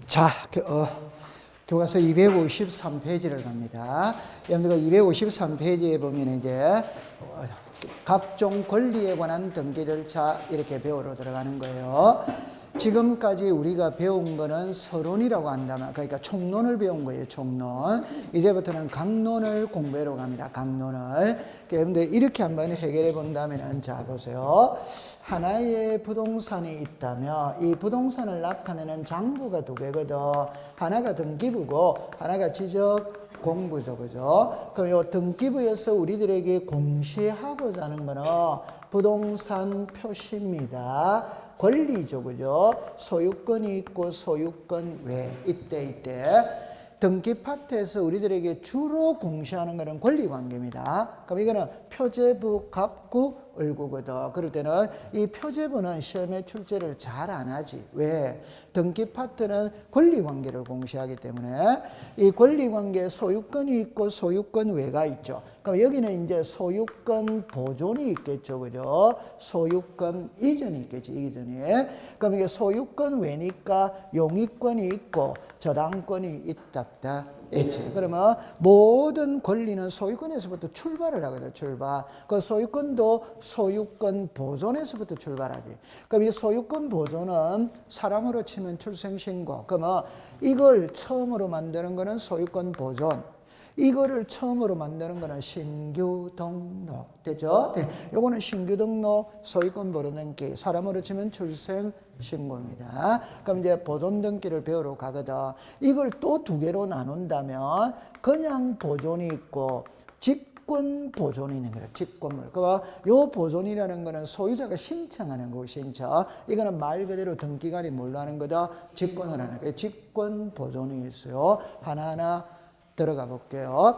자, 교과서 253페이지를 갑니다. 여러분들 253페이지에 보면 이제 각종 권리에 관한 등기 절차 이렇게 배우러 들어가는 거예요. 지금까지 우리가 배운 거는 서론이라고 한다면, 그러니까 총론을 배운 거예요. 총론. 이제부터는 강론을 공부하러 갑니다. 강론을. 여러분들 이렇게 한번 해결해 본다면, 자 보세요. 하나의 부동산이 있다면 이 부동산을 나타내는 장부가 두 개거든. 하나가 등기부고 하나가 지적 공부죠, 그죠? 그럼 요 등기부에서 우리들에게 공시하고자 하는 거는 부동산 표시입니다. 권리죠, 그죠? 소유권이 있고 소유권 외 이때 등기 파트에서 우리들에게 주로 공시하는 것은 권리관계입니다. 그럼 이거는 표제부, 갑구, 을구거든. 그럴 때는 이 표제부는 시험에 출제를 잘 안 하지. 왜? 등기 파트는 권리관계를 공시하기 때문에 이 권리관계에 소유권이 있고 소유권 외가 있죠. 그럼 여기는 이제 소유권 보존이 있겠죠, 그죠? 소유권 이전이 있겠지, 이전이. 그럼 이게 소유권 외니까 용익권이 있고 저당권이 있답다. 있지. 그러면 모든 권리는 소유권에서부터 출발을 하거든, 출발. 그 소유권도 소유권 보존에서부터 출발하지. 그럼 이 소유권 보존은 사람으로 치면 출생신고. 그러면 이걸 처음으로 만드는 거는 소유권 보존. 이거를 처음으로 만드는 거는 신규 등록. 되죠? 네. 요거는 신규 등록, 소유권 보존 등기. 사람으로 치면 출생 신고입니다. 그럼 이제 보존 등기를 배우러 가거든. 이걸 또 두 개로 나눈다면 그냥 보존이 있고 직권 보존이 있는 거예요. 직권물. 그러니까 요 보존이라는 거는 소유자가 신청하는 거고, 신청. 이거는 말 그대로 등기관이 뭘로 하는 거다? 직권을 하는 거예요. 직권 보존이 있어요. 하나하나 들어가 볼게요.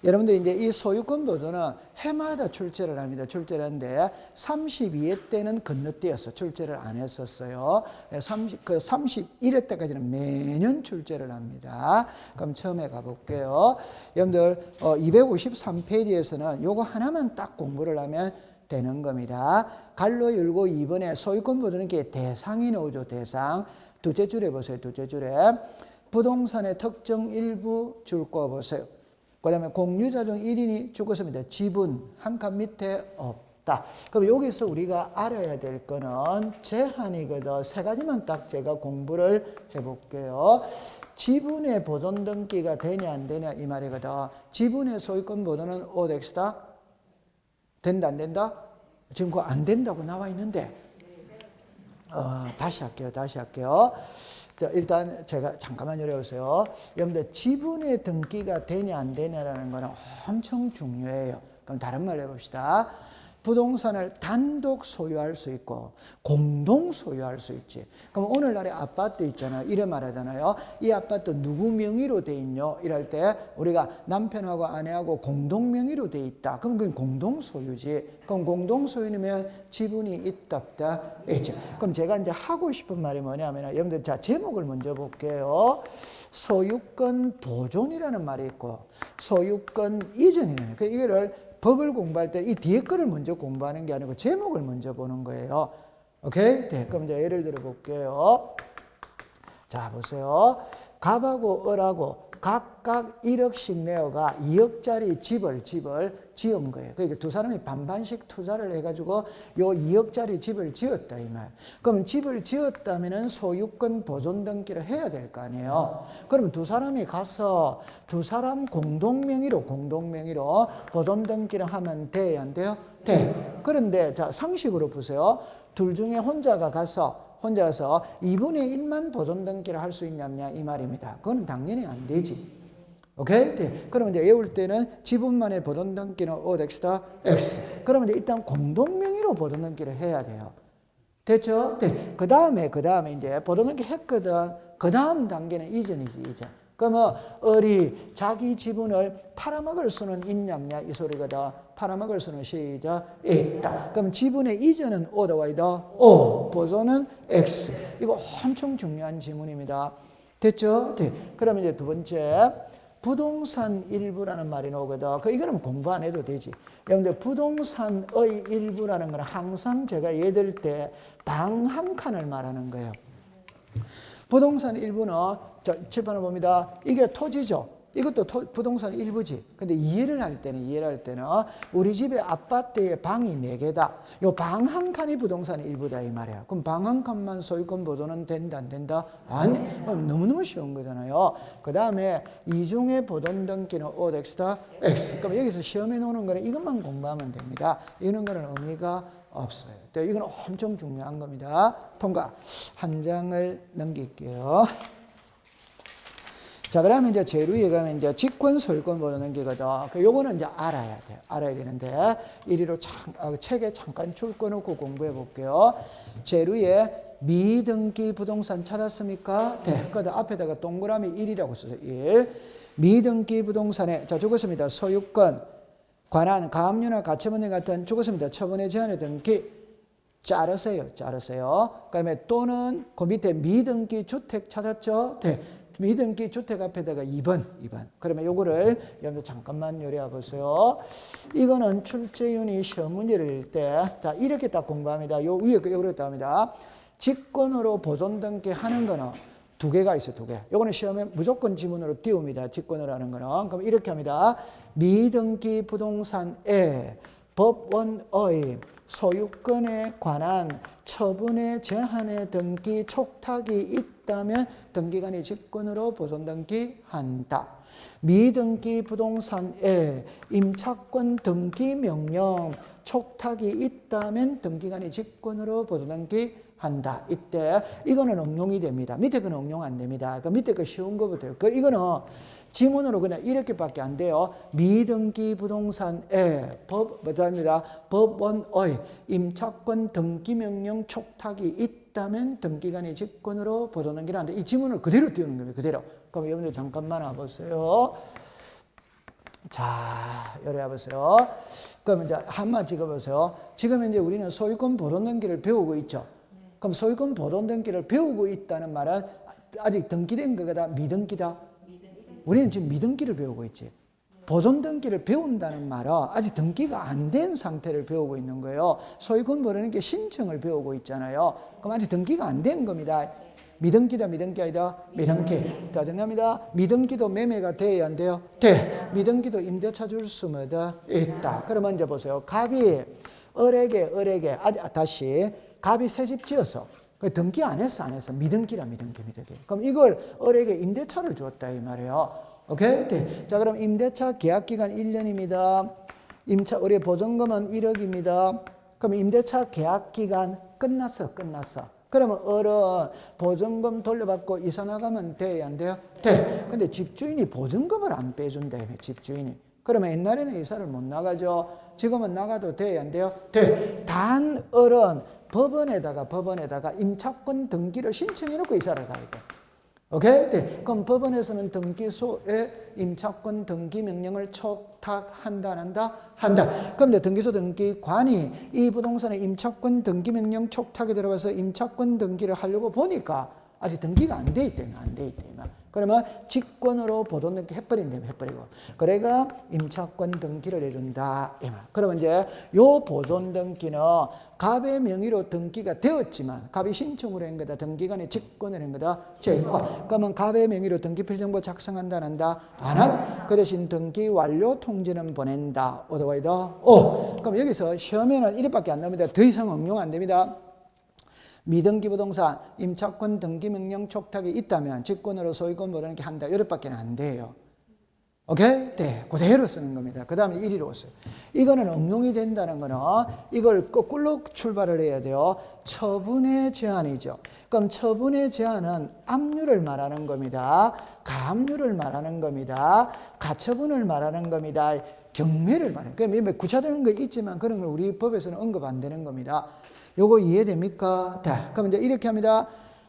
여러분들 이제 이 소유권 보존은 해마다 출제를 합니다. 출제를 하는데 32회 때는 건너뛰어서 출제를 안 했었어요. 31회 때까지는 매년 출제를 합니다. 그럼 처음에 가볼게요. 여러분들 253페이지에서는 요거 하나만 딱 공부를 하면 되는 겁니다. 갈로 열고 2번에 소유권 보존은 게 대상이 나오죠. 대상. 둘째 줄에 보세요. 둘째 줄에. 부동산의 특정 일부 줄 거 보세요. 그 다음에 공유자 중 1인이 죽었습니다. 지분 한 칸 밑에 없다. 그럼 여기서 우리가 알아야 될 거는 제한이거든. 세 가지만 딱 제가 공부를 해볼게요. 지분의 보존 등기가 되냐 안 되냐 이 말이거든. 지분의 소유권 보존은 OX다? 된다 안 된다? 지금 그거 안 된다고 나와 있는데 다시 할게요. 일단 제가 잠깐만 열어보세요. 여러분들 지분의 등기가 되냐 안 되냐라는 거는 엄청 중요해요. 그럼 다른 말로 해봅시다. 부동산을 단독 소유할 수 있고 공동 소유할 수 있지. 그럼 오늘날에 아파트 있잖아요. 이래 말하잖아요. 이 아파트 누구 명의로 돼 있냐? 이럴 때 우리가 남편하고 아내하고 공동 명의로 돼 있다. 그럼 그게 공동 소유지. 그럼 공동 소유면 지분이 있답다. 있죠. 그럼 제가 이제 하고 싶은 말이 뭐냐면 여러분들 자 제목을 먼저 볼게요. 소유권 보존이라는 말이 있고 소유권 이전이라는 거. 이거를 법을 공부할 때 이 뒤에 거를 먼저 공부하는 게 아니고 제목을 먼저 보는 거예요. 오케이? 네, 그럼 이제 예를 들어 볼게요. 자, 보세요. 갑하고 을하고 각각 1억씩 내어가 2억짜리 집을 지은 거예요. 그러니까 두 사람이 반반씩 투자를 해가지고 요 2억짜리 집을 지었다 이 말. 그러면 집을 지었다면은 소유권 보존 등기를 해야 될 거 아니에요. 그러면 두 사람이 가서 두 사람 공동 명의로 보존 등기를 하면 돼야 안 돼요? 돼. 그런데 자 상식으로 보세요. 둘 중에 혼자가 가서 2분의 1만 보존 등기를 할 수 있냐냐 이 말입니다. 그거는 당연히 안 되지. 오케이? 네. 그러면 이제 외울 때는 지분만의 보존 등기는 OX다 X. 그러면 이제 일단 공동 명의로 보존 등기를 해야 돼요. 됐죠? 네. 그 다음에 이제 보존 등기 했거든. 그 다음 단계는 이전이지, 이전. 그러면 을이 자기 지분을 팔아먹을 수는 있냐냐 이 소리거든. 팔아먹을 수는 시작 있다. 그럼 지분의 이전은 O다 Y다? O. 보존은 X. 이거 엄청 중요한 지문입니다. 됐죠? 네. 그러면 이제 두 번째 부동산 일부라는 말이 나오거든. 이거는 공부 안 해도 되지. 여러분들 부동산의 일부라는 건 항상 제가 얘들 때 방 한 칸을 말하는 거예요. 부동산 일부는 자, 칠판을 봅니다. 이게 토지죠. 이것도 부동산 일부지. 근데 이해를 할 때는 우리 집에 아파트에 방이 4개다. 요 방 한 칸이 부동산 일부다 이 말이야. 그럼 방 한 칸만 소유권 보존은 된다 안 된다? 아니. 그럼 너무너무 쉬운 거잖아요. 그 다음에 이중의 보존 등기는 O X다 X. 그럼 여기서 시험에 놓는 거는 이것만 공부하면 됩니다. 이런 거는 의미가 없어요. 이건 엄청 중요한 겁니다. 통과. 한 장을 넘길게요. 자, 그러면 이제 제일 위에 가면 이제 직권 소유권 보존 등기거든. 요거는 이제 알아야 돼. 알아야 되는데, 이리로 책에 잠깐 줄 꺼놓고 공부해 볼게요. 제일 위에 미등기 부동산 찾았습니까? 네. 그 앞에다가 동그라미 1이라고 써서 1. 미등기 부동산에, 자, 죽었습니다. 소유권, 관한, 가압류나 가처분 등 같은 죽었습니다. 처분의 제한의 등기. 자르세요. 그 다음에 또는 그 밑에 미등기 주택 찾았죠? 네. 미등기 주택 앞에다가 2번. 그러면 요거를 여러분들 잠깐만 요리해 보세요. 이거는 출제윤이 시험 문제를 낼 때, 자, 이렇게 딱 공부합니다. 요 위에 요렇게 합니다. 직권으로 보존 등기 하는 거는 2개가 있어요, 2개. 요거는 시험에 무조건 지문으로 띄웁니다. 직권으로 하는 거는. 그럼 이렇게 합니다. 미등기 부동산에 법원의 소유권에 관한 처분의 제한의 등기 촉탁이 있다면 등기관이 직권으로 보존 등기한다. 미등기 부동산에 임차권 등기 명령 촉탁이 있다면 등기관이 직권으로 보존 등기한다. 이때 이거는 응용이 됩니다. 밑에 거는 응용 안 됩니다. 그 밑에 거 쉬운 거부터요. 이거는 지문으로 그냥 이렇게밖에 안 돼요. 미등기 부동산에 법원의 임차권 등기명령 촉탁이 있다면 등기관이 직권으로 보존 등기를 하는데 이 지문을 그대로 띄우는 겁니다. 그대로. 그럼 여러분들 잠깐만 와보세요. 자, 여기 와보세요. 그럼 이제 한번 찍어보세요. 지금 이제 우리는 소유권 보존 등기를 배우고 있죠. 그럼 소유권 보존 등기를 배우고 있다는 말은 아직 등기된 거다, 미등기다? 우리는 지금 미등기를 배우고 있지. 보존 등기를 배운다는 말은 아직 등기가 안 된 상태를 배우고 있는 거예요. 소유권 보존 등기 신청을 배우고 있잖아요. 그럼 아직 등기가 안 된 겁니다. 미등기다, 미등기 아니다? 미등기. 자, 정답입니다. 미등기도 매매가 돼야 안 돼요? 돼. 미등기도 임대차 줄 수마다 있다. 그러면 이제 보세요. 갑이 을에게, 다시. 갑이 새 집 지었어. 등기 안 했어? 미등기라, 미등기. 그럼 이걸 을에게 임대차를 주었다, 이 말이에요. 오케이? 네. 자, 그럼 임대차 계약기간 1년입니다. 우리 보증금은 1억입니다. 그럼 임대차 계약기간 끝났어. 그러면 을은 보증금 돌려받고 이사 나가면 돼야 안 돼요? 돼. 근데 집주인이 보증금을 안 빼준다, 집주인이. 그러면 옛날에는 이사를 못 나가죠. 지금은 나가도 돼야 안 돼요? 돼. 단 을은 법원에다가 임차권 등기를 신청해놓고 이사를 가야 돼. 오케이? 네. 그럼 법원에서는 등기소에 임차권 등기 명령을 촉탁한다, 안 한다? 한다. 그럼 등기소 등기관이 이 부동산의 임차권 등기 명령 촉탁에 들어가서 임차권 등기를 하려고 보니까 아직 등기가 안 돼 있대. 그러면 직권으로 보존 등기 해버리고. 그래가 임차권 등기를 이룬다. 그러면 이제 요 보존 등기는 갑의 명의로 등기가 되었지만 갑이 신청으로 한 거다. 등기관이 직권을 한 거다. 제과. 그러면 갑의 명의로 등기 필정보 작성한다, 안 한다? 안 한다. 그 대신 등기 완료 통지는 보낸다. 어디와이다? 그럼 여기서 시험에는 이것밖에 안 나옵니다. 더 이상 응용 안 됩니다. 미등기 부동산 임차권 등기 명령 촉탁이 있다면 직권으로 소유권 보존 등기 한다. 이것밖에 안 돼요. 오케이? 네. 그대로 쓰는 겁니다. 그 다음에 1위로 써요. 이거는 응용이 된다는 거는 이걸 거꾸로 출발을 해야 돼요. 처분의 제한이죠. 그럼 처분의 제한은 압류를 말하는 겁니다. 가압류를 말하는 겁니다. 가처분을 말하는 겁니다. 경매를 말해요. 그러니까 구체적인 거 있지만 그런 걸 우리 법에서는 언급 안 되는 겁니다. 요거 이해됩니까? 자, 그럼 이제 이렇게 합니다.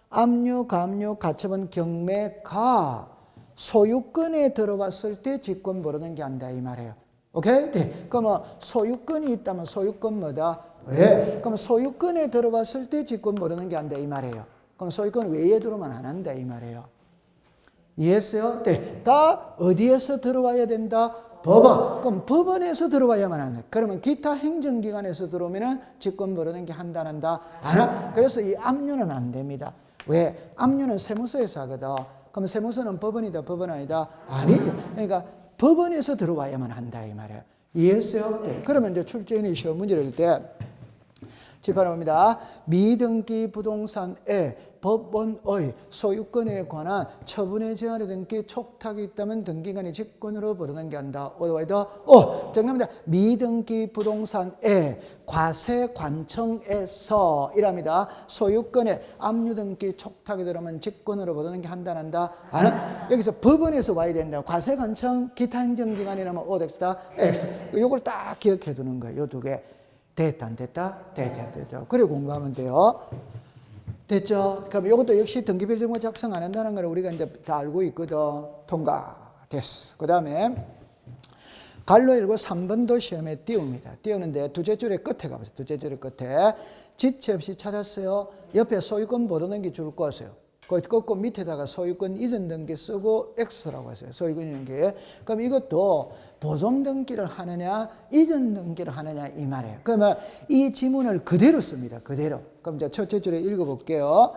압류, 가압류, 가처분, 경매가 소유권에 들어왔을 때 직권 보존 게 한다 이 말이에요. 오케이? 네. 그러면 소유권이 있다면 소유권 뭐다? 왜? 그럼 소유권에 들어왔을 때 직권 보존 게 한다 이 말이에요. 그럼 소유권 외에 들어오면 안 한다 이 말이에요. 이해했어요? 네. 다 어디에서 들어와야 된다? 법원. 그럼 법원에서 들어와야만 한다. 그러면 기타 행정기관에서 들어오면은 직권 보존 게 한다, 안 한다? 안 한다. 그래서 이 압류는 안 됩니다. 왜? 압류는 세무서에서 하거든. 그럼 세무서는 법원이다, 법원 아니다? 아니죠. 그러니까 법원에서 들어와야만 한다 이 말이에요. 이해했어요? 네. 그러면 이제 출제인이 시험 문제를 낼 때 짚어봅니다. 미등기 부동산의 법원의 소유권에 관한 처분의 제한의 등기 촉탁이 있다면 등기관이 직권으로 보도넘긴다. 정답입니다. 미등기 부동산의 과세관청에서 이랍니다. 소유권에 압류 등기 촉탁이 들어오면 직권으로 보도넘긴다 한다. 여기서 법원에서 와야 된다. 과세관청 기타 행정기관이라면 X다. X. 이걸 딱 기억해 두는 거예요. 이 두 개. 됐다 안 됐다? 됐다. 그래 공부하면 돼요. 됐죠? 그럼 이것도 역시 등기부등본 작성 안 한다는 걸 우리가 이제 다 알고 있거든. 통과. 됐어. 그 다음에 갈로 읽고 3번도 시험에 띄웁니다. 띄우는데 두째 줄의 끝에 가보세요. 두째 줄의 끝에 지체 없이 찾았어요. 옆에 소유권 보도등기 줄 거세요. 거기 꺾고 밑에다가 소유권 이전 등기 쓰고 X라고 하세요. 소유권 이전 등기. 그럼 이것도 보존 등기를 하느냐 이전 등기를 하느냐 이 말이에요. 그러면 이 지문을 그대로 씁니다. 그대로. 그럼 이제 첫째 줄에 읽어볼게요.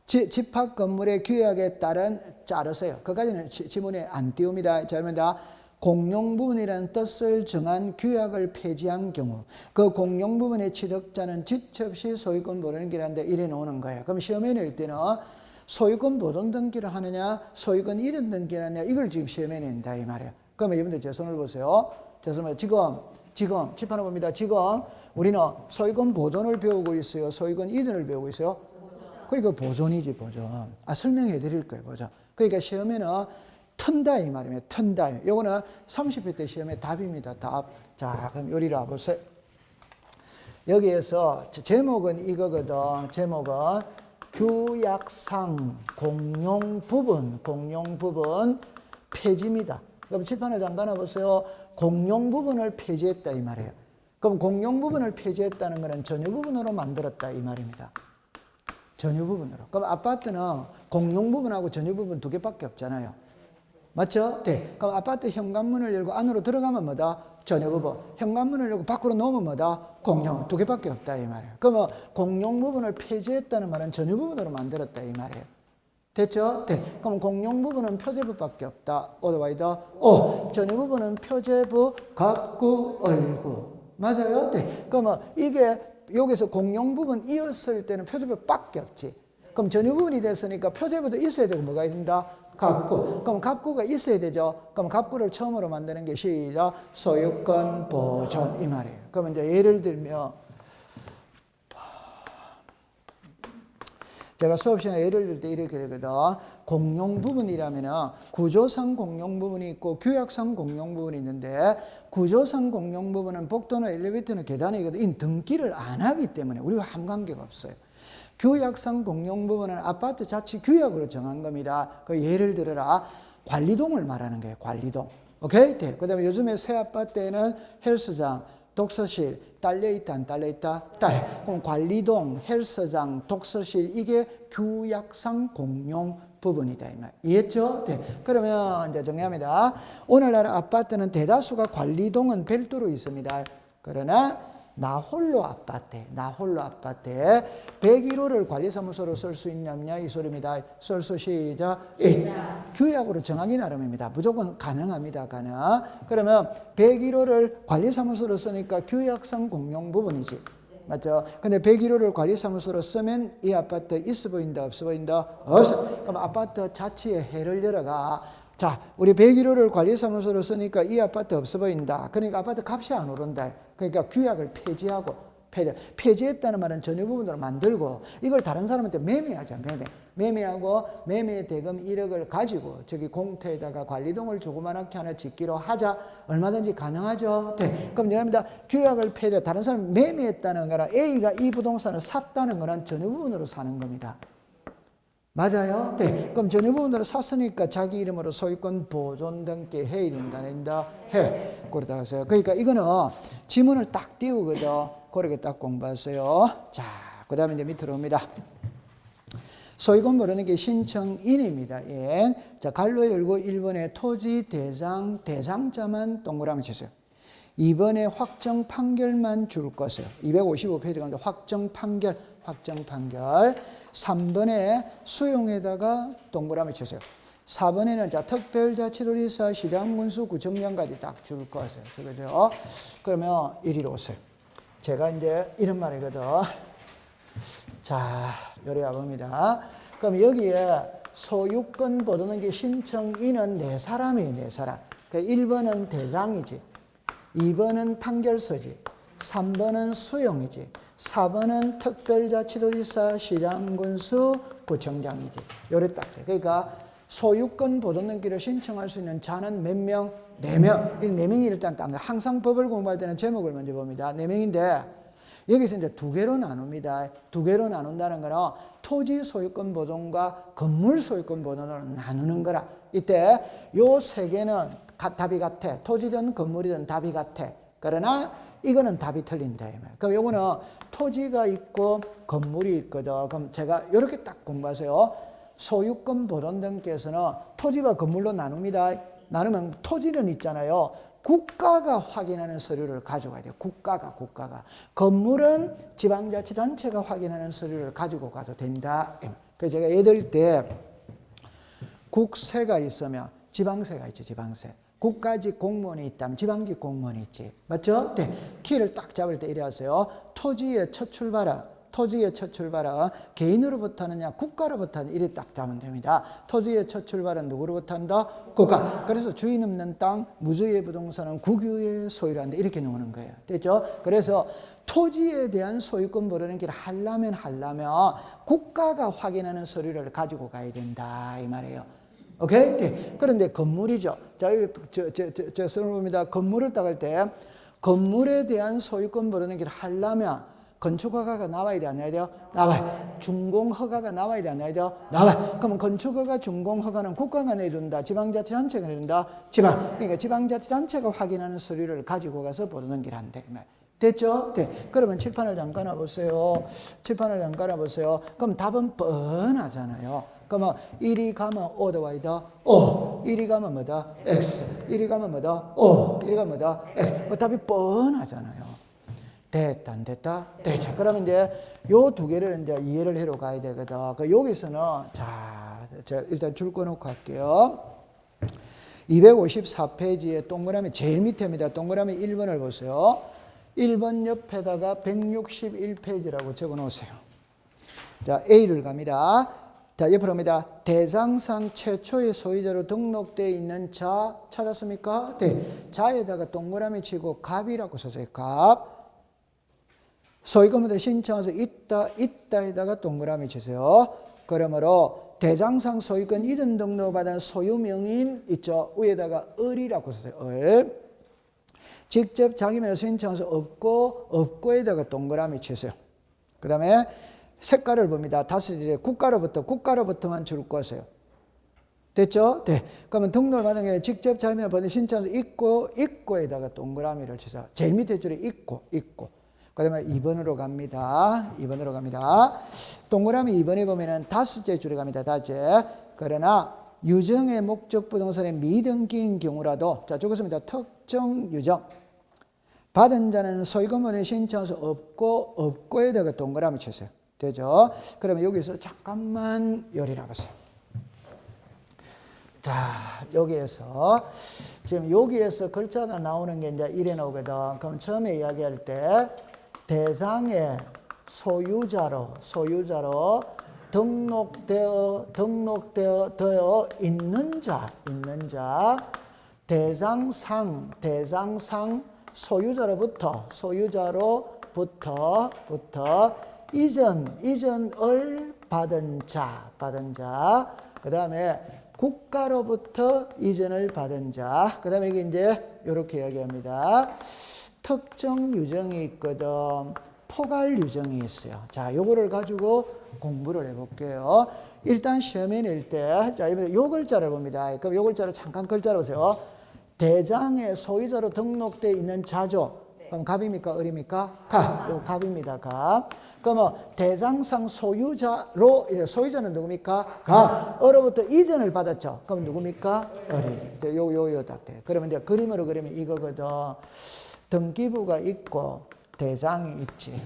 집합 건물의 규약에 따른 자르세요. 그까지는 지문에 안 띄웁니다. 잘합니다. 공용 부분이라는 뜻을 정한 규약을 폐지한 경우 그 공용 부분의 취득자는 지체 없이 소유권 보존등기라는데 이래 놓는 거예요. 그럼 시험에 낼 때는 소유권 보존 등기를 하느냐 소유권 이전 등기를 하느냐 이걸 지금 시험에 낸다 이 말이에요. 그러면 여러분들 제 손을 보세요. 제 손을 지금 칠판을 봅니다. 지금 우리는 소유권 보존을 배우고 있어요. 소유권 이전을 배우고 있어요. 그러니까 보존이지 보존. 설명해 드릴 거예요. 보존. 그러니까 시험에는 튼다 이 말이에요. 튼다. 요거는 30회 때 시험의 답입니다. 답. 자 그럼 요리를 와보세요. 여기에서 제목은 이거거든. 제목은 규약상 공용 부분 폐지입니다. 그럼 칠판에 잠깐 보세요. 공용 부분을 폐지했다 이 말이에요. 그럼 공용 부분을 폐지했다는 것은 전유 부분으로 만들었다 이 말입니다. 전유 부분으로. 그럼 아파트는 공용 부분하고 전유 부분 두 개밖에 없잖아요. 맞죠? 네. 그럼 아파트 현관문을 열고 안으로 들어가면 뭐다? 전유 부분. 현관문을 열고 밖으로 놓으면 뭐다? 공용. 두 개밖에 없다 이 말이에요. 그러면 공용 부분을 폐지했다는 말은 전유 부분으로 만들었다 이 말이에요. 됐죠? 네. 그럼 공용 부분은 표제부밖에 없다. 오더와이더. 전유 부분은 표제부, 갑구, 얼구. 맞아요? 네. 그러면 이게 여기서 공용 부분 이었을 때는 표제부밖에 없지. 그럼 전유 부분이 됐으니까 표제부도 있어야 되고 뭐가 있는다? 갑구. 그럼 갑구가 있어야 되죠. 그럼 갑구를 처음으로 만드는 게 시작 소유권 보존 이 말이에요. 그러면 이제 예를 들면 제가 수업 시간에 예를 들 때 이렇게 되거든. 공용 부분이라면은 구조상 공용 부분이 있고 규약상 공용 부분이 있는데 구조상 공용 부분은 복도나 엘리베이터나 계단이거든. 이 등기를 안 하기 때문에 우리와 아무 관계가 없어요. 규약상 공용 부분은 아파트 자치 규약으로 정한 겁니다. 그 예를 들어라 관리동을 말하는 거예요. 관리동. 오케이? 네. 그다음에 요즘에 새 아파트에는 헬스장, 독서실 딸려있다 안 딸려있다? 딸려. 그럼 관리동, 헬스장, 독서실 이게 규약상 공용 부분이다 이 말. 이해했죠? 네. 그러면 이제 정리합니다. 오늘날 아파트는 대다수가 관리동은 별도로 있습니다. 그러나 나홀로 아파트에 101호를 관리사무소로 쓸 수 있냐 이 소리입니다. 쓸 수 시작. 규약으로 정하기 나름입니다. 무조건 가능합니다. 가능. 그러면 101호를 관리사무소로 쓰니까 규약상 공용 부분이지. 맞죠? 근데 101호를 관리사무소로 쓰면 이 아파트 있어 보인다 없어 보인다? 없어. 그럼 아파트 자체에 해를 열어가. 자, 우리 101호를 관리사무소로 쓰니까 이 아파트 없어 보인다. 그러니까 아파트 값이 안 오른다. 그러니까 규약을 폐지하고, 폐지했다는 말은 전유 부분으로 만들고, 이걸 다른 사람한테 매매하자, 매매하고, 매매 대금 1억을 가지고, 저기 공터에다가 관리동을 조그만하게 하나 짓기로 하자. 얼마든지 가능하죠. 네. 그럼 여러분들 규약을 폐지해 다른 사람 매매했다는 거랑 A가 이 부동산을 샀다는 거는 전유 부분으로 사는 겁니다. 맞아요? 네. 그럼 전유 부분으로 샀으니까 자기 이름으로 소유권 보존 등기 해야 된다, 낸다? 해. 그러다 하세요. 그러니까 이거는 지문을 딱 띄우거든. 그렇게 딱 공부하세요. 자, 그 다음에 이제 밑으로 옵니다. 소유권 모르는 게 신청인입니다. 예. 자, 갈로 열고 1번에 토지 대상자만 동그라미 치세요. 2번에 확정 판결만 줄 것이에요. 255페이지 가운데 확정 판결 확정 판결. 3번에 수용에다가 동그라미 치세요. 4번에는 자, 특별자치도지사, 시장군수, 구청장까지 딱 줄 거세요. 그죠? 그러면 이리로 오세요. 제가 이제 이런 말이거든. 자, 요리 와봅니다. 그럼 여기에 소유권 보도는 게 신청인은 4사람이에요, 4사람. 그러니까 1번은 대장이지, 2번은 판결서지, 3번은 수용이지, 4번은 특별자치도지사, 시장군수, 구청장이지. 요래 딱 돼. 그러니까 소유권 보도넘기를 신청할 수 있는 자는 몇 명? 4명. 이 4명이 일단 딱 항상 법을 공부할 때는 제목을 먼저 봅니다. 4명인데 여기서 이제 2개로 나눕니다. 2개로 나눈다는 거는 토지 소유권 보존과 건물 소유권 보존으로 나누는 거라. 이때 요 3개는 답이 같아. 토지든 건물이든 답이 같아. 그러나 이거는 답이 틀린다. 그럼 요거는 토지가 있고 건물이 있거든. 그럼 제가 이렇게 딱 공부하세요. 소유권 보존 등기에서는 토지와 건물로 나눕니다. 나누면 토지는 있잖아요. 국가가 확인하는 서류를 가져가야 돼요. 국가가. 건물은 지방자치단체가 확인하는 서류를 가지고 가도 된다. 그래서 제가 예를 때 국세가 있으면 지방세가 있죠. 지방세. 국가직 공무원이 있다면 지방직 공무원이 있지. 맞죠? 네. 키를 딱 잡을 때 이래 하세요. 토지의 첫 출발은 개인으로부터 하느냐 국가로부터 하느냐 이래 딱 잡으면 됩니다. 토지의 첫 출발은 누구로부터 한다? 국가. 그래서 주인 없는 땅, 무주의 부동산은 국유의 소유란다. 이렇게 나오는 거예요. 됐죠? 그래서 토지에 대한 소유권 벌어내기를 하려면 국가가 확인하는 서류를 가지고 가야 된다. 이 말이에요. 오케이? 네. 그런데 건물이죠. 자, 저 설명입니다. 건물을 딱 할 때 건물에 대한 소유권 벌어내기를 하려면 건축허가가 나와야 돼, 안 나와야 돼요? 나와요. 준공허가가 나와야 돼, 안 나와야 돼요? 나와요. 그러면 건축허가, 준공허가는 국가가 내준다, 지방자치단체가 내준다, 그러니까 지방자치단체가 확인하는 서류를 가지고 가서 보도넘기를 한대. 됐죠? 네. 그러면 칠판을 잠깐 와보세요. 그럼 답은 뻔하잖아요. 그러면 1이 가면 O다 Y다? O. 1이 가면 뭐다? X. 1이 가면 뭐다? O. 1이 가면 뭐다? X. 답이 뻔하잖아요. 됐다, 안 됐다? 됐죠. 그러면 이제 요 2개를 이제 이해를 해로 가야 되거든. 여기서는, 자, 제가 일단 줄 꺼놓고 할게요. 254페이지에 동그라미 제일 밑에입니다. 동그라미 1번을 보세요. 1번 옆에다가 161페이지라고 적어 놓으세요. 자, A를 갑니다. 자, 옆으로 갑니다. 대장상 최초의 소유자로 등록되어 있는 자 찾았습니까? 네. 자에다가 동그라미 치고 갑이라고 써줘요. 갑. 소유권을 신청해서 있다에다가 동그라미 치세요. 그러므로 대장상 소유권 이전 등록받은 소유명인 있죠. 위에다가 을이라고 써요. 을. 직접 자기명을 신청해서 없고에다가 동그라미 치세요. 그 다음에 색깔을 봅니다. 다시 국가로부터만 줄 것이에요. 됐죠? 네. 그러면 등록을 받은 게 직접 자기명을 받은 신청해서 있고에다가 동그라미를 치세요. 제일 밑에 줄에 있고. 그 다음에 2번으로 갑니다. 동그라미 2번에 보면은 5째 줄에 갑니다. 5째. 그러나 유정의 목적 부동산의 미등기인 경우라도, 자, 적었습니다. 특정 유정. 받은 자는 소유권을 신청해서 없고에다가 동그라미 쳤어요. 되죠? 그러면 여기서 잠깐만 요리를 해보세요. 자, 여기에서 글자가 나오는 게 이제 이래 나오거든. 그럼 처음에 이야기할 때 대상의 소유자로 등록되어 있는 자, 대상상 소유자로부터 이전을 받은 자, 그 다음에 국가로부터 이전을 받은 자, 그 다음에 이게 이제 이렇게 이야기합니다. 특정 유정이 있거든. 포괄 유정이 있어요. 자, 요거를 가지고 공부를 해볼게요. 일단 시험에 낼 때, 자, 요 글자를 봅니다. 그럼 요 글자를 잠깐 글자로 보세요. 대장의 소유자로 등록되어 있는 자죠. 그럼 갑입니까? 을입니까? 갑. 요 갑입니다. 갑. 그러면 대장상 소유자는 누굽니까? 갑. 을로부터 이전을 받았죠. 그럼 누굽니까? 을이. 요 딱 돼. 그러면 이제 그림으로 그리면 이거거든. 등기부가 있고 대장이 있지.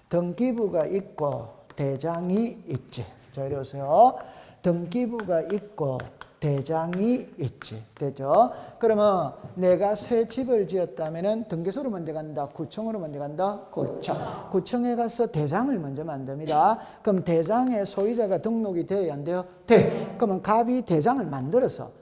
등기부가 있고 대장이 있지. 자, 이리 오세요. 등기부가 있고 대장이 있지. 되죠? 그러면 내가 새 집을 지었다면은 등기소로 먼저 간다. 구청으로 먼저 간다. 구청. 구청에 가서 대장을 먼저 만듭니다. 그럼 대장의 소유자가 등록이 돼야 안 돼요? 돼. 그러면 갑이 대장을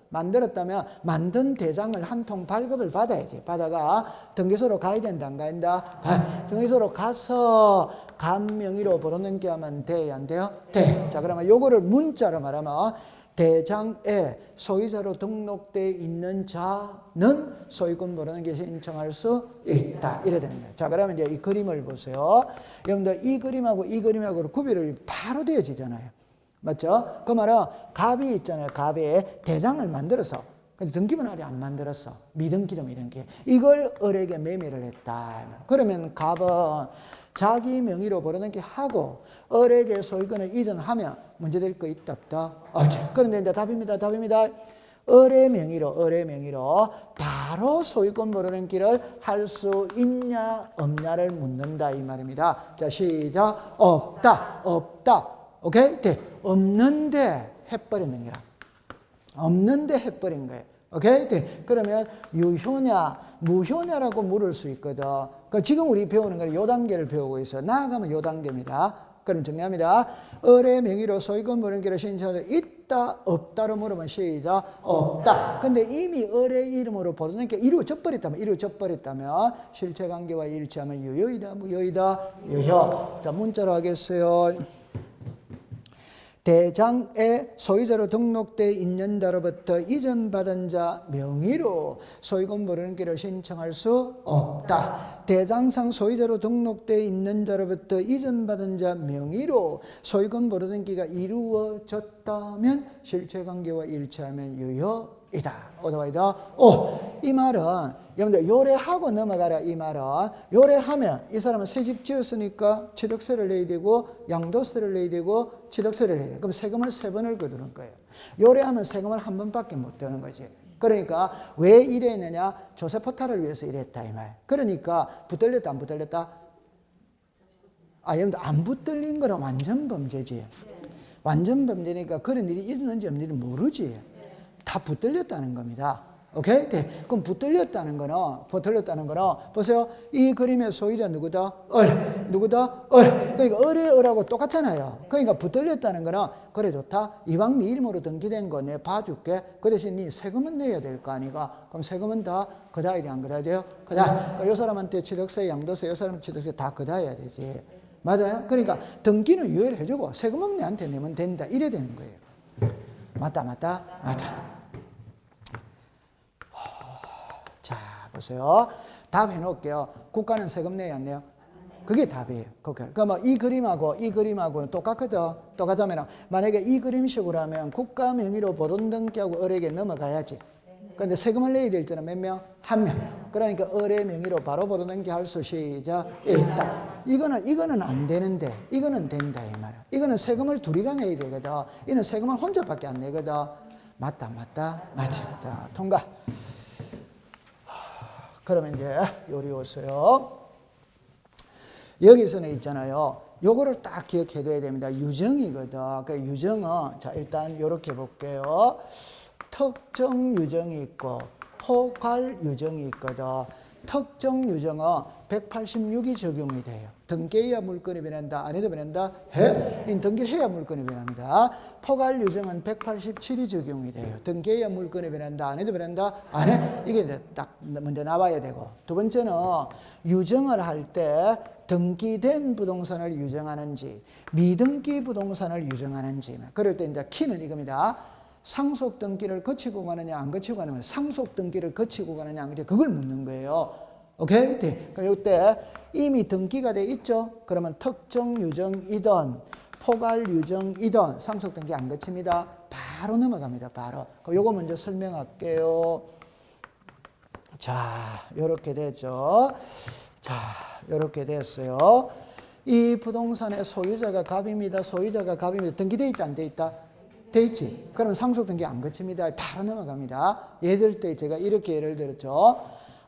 만들었다면 만든 대장을 한 통 발급을 받아야지. 받아가 등기소로 가야 된다. 안 가야 된다? 등기소로 가서 갑 명의로 벌어넣기 하면 돼야 안 돼요? 돼. 자, 그러면 요거를 문자로 말하면 대장에 소유자로 등록되어 있는 자는 소유권 벌어넣기 신청할 수 있다. 이래 되는 거예요. 자, 그러면 이제 이 그림을 보세요. 여러분들 이 그림하고 구별이 바로 되어지잖아요. 맞죠? 그 말은 갑이 있잖아요. 갑에 대장을 만들어서 근데 등기부는 아직 안 만들었어. 미등기도 미등기. 이걸 을에게 매매를 했다. 그러면 갑은 자기 명의로 벌어넣기 하고 을에게 소유권을 이전하면 문제될 거 있다 없다? 없지. 그런데 이제 답입니다. 을의 명의로 바로 소유권 벌어넣기를 할 수 있냐 없냐를 묻는다 이 말입니다. 자, 시작. 없다. 오케이? 네. 없는데 해버리는 거라. 없는데 해버린 거예요. 오케이? 네. 그러면 유효냐, 무효냐라고 물을 수 있거든. 그러니까 지금 우리 배우는 거는 요 단계를 배우고 있어요. 나아가면 요 단계입니다. 그럼 정리합니다. 을의 명의로 소유권 벌어넣기를 신청할 수 있다, 없다로 물으면 시작. 없다. 근데 이미 을의 이름으로 벌어넣기가 이루어져버렸다면 실체관계와 일치하면 유효이다, 무효이다? 유효. 자, 문자로 하겠어요. 대장에 소유자로 등록되어 있는 자로부터 이전받은 자 명의로 소유권 벌어넣기를 신청할 수 없다. 대장상 소유자로 등록되어 있는 자로부터 이전받은 자 명의로 소유권 벌어넣기가 이루어졌다면 실체관계와 일치하면 유효이다. 오다와이다. 이 말은 여러분들 요래하고 넘어가라 이 말은 요래하면 이 사람은 새 집 지었으니까 취득세를 내야 되고 양도세를 내야 되고 취득세를 내야 돼. 그럼 세금을 3번을 거두는 거예요. 요래하면 세금을 한 번밖에 못 내는 거지. 그러니까 왜 이랬느냐? 조세포탈을 위해서 이랬다 이 말. 그러니까 붙들렸다 안 붙들렸다? 여러분들 안 붙들린 거는 완전 범죄지. 완전 범죄니까 그런 일이 있는지 없는지 모르지. 다 붙들렸다는 겁니다. 오케이? 네. 그럼 붙들렸다는 거는 보세요. 이 그림의 소유자 누구다? 누구다? 그러니까 을의 을하고 똑같잖아요. 그러니까 붙들렸다는 거는 그래 좋다. 이왕 네 이름으로 등기된 거 내가 봐줄게. 그 대신 네 세금은 내야 될 거 아니가? 그럼 세금은 다 걷어야 돼, 안 걷어야 돼요? 그러니까 이 사람한테 취득세, 양도세, 이 사람 취득세 다 걷어야 되지. 맞아요? 그러니까 등기는 유예를 해주고 세금은 내한테 내면 된다. 이래 되는 거예요. 맞다. 자, 보세요. 답 해놓을게요. 국가는 세금 내야 안 내요? 그게 답이에요. 그러면 이 그림하고는 똑같으면 만약에 이 그림식으로 하면 국가 명의로 보존등기하고 을에게 넘어가야지. 그런데 세금을 내야 될 때는 몇 명? 1명. 그러니까 을의 명의로 바로 보존등기 할 수 시작 있다. 이거는 안 되는데 이거는 된다 이 말이야. 이거는 세금을 둘이가 내야 되거든. 이는 세금을 혼자밖에 안 내거든. 맞다. 자, 통과. 그러면 이제 요리 오세요. 여기서는 있잖아요. 요거를 딱 기억해둬야 됩니다. 유정이거든. 그러니까 유정은 자 일단 요렇게 볼게요. 특정 유정이 있고 포괄 유정이 있거든. 특정 유정은 186이 적용이 돼요. 등기해야 물건이 변한다. 안 해도 변한다? 등기를 해야 물건이 변합니다. 포괄 유정은 187이 적용이 돼요. 등기해야 물건이 변한다. 안 해도 변한다? 안 해? 이게 이제 딱 먼저 나와야 되고. 두 번째는 유정을 할 때 등기된 부동산을 유정하는지 미등기 부동산을 유정하는지. 그럴 때 이제 키는 이겁니다. 상속 등기를 거치고 가느냐 안 거치고 가느냐. 상속 등기를 거치고 가느냐 안 거치고 그걸 묻는 거예요. 오케이? 네. 그럼 이때 이미 등기가 돼 있죠? 그러면 특정 유정이든 포괄 유정이든 상속 등기 안 거칩니다. 바로 넘어갑니다. 바로. 그럼 요거 먼저 설명할게요. 자, 요렇게 되죠. 자, 요렇게 됐어요. 이 부동산의 소유자가 갑입니다. 등기돼 있다 안 돼 있다? 돼 있지. 그러면 상속 등기 안 거칩니다. 바로 넘어갑니다. 예를 들 때 제가 이렇게 예를 들었죠.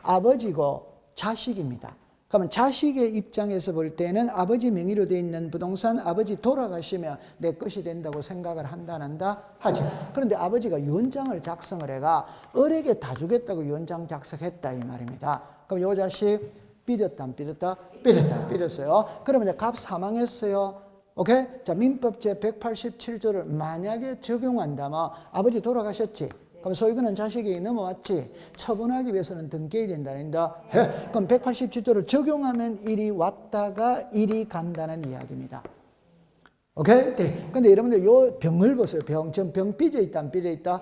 아버지고 자식입니다. 그러면 자식의 입장에서 볼 때는 아버지 명의로 되어 있는 부동산 아버지 돌아가시면 내 것이 된다고 생각을 한다 안 한다? 하지. 그런데 아버지가 유언장을 작성을 해가 을에게 다 주겠다고 유언장 작성했다 이 말입니다. 그럼 요 자식 삐졌다 안 삐졌다? 삐졌다 삐졌어요. 그러면 이제 갑 사망했어요. 오케이? 자, 민법 제 187조를 만약에 적용한다면 아버지 돌아가셨지? 그럼 소유권은 자식이 넘어왔지. 처분하기 위해서는 등기해야 된다, 아닌다? 해. 그럼 187조를 적용하면 일이 왔다가 일이 간다는 이야기입니다. 오케이? 네. 근데 여러분들 요 병을 보세요. 지금 병 삐져 있다, 안 삐져 있다?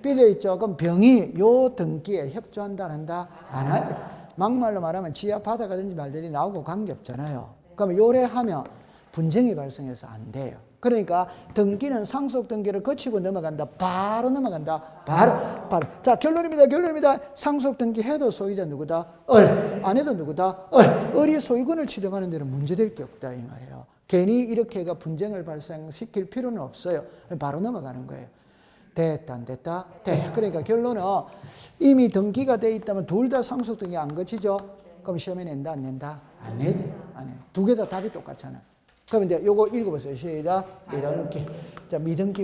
삐져 있죠. 그럼 병이 요 등기에 협조한다, 안 한다? 안 하지. 막말로 말하면 지하 받아가든지 말든지 나오고 관계없잖아요. 그러면 요래하면 분쟁이 발생해서 안 돼요. 그러니까 등기는 상속 등기를 거치고 넘어간다. 바로 넘어간다. 바로. 자, 결론입니다. 상속 등기 해도 소유자 누구다? 을. 안 해도 누구다? 을. 을이 소유권을 취득하는 데는 문제될 게 없다 이 말이에요. 괜히 이렇게 해가 분쟁을 발생시킬 필요는 없어요. 바로 넘어가는 거예요. 됐다 안 됐다? 됐다. 그러니까 결론은 이미 등기가 돼 있다면 둘 다 상속 등기 안 거치죠? 그럼 시험에 낸다 안 낸다? 안 내. 두 개 다 답이 똑같잖아요. 그럼 이제 요거 읽어보세요. 시작. 미등기. 자, 미등기.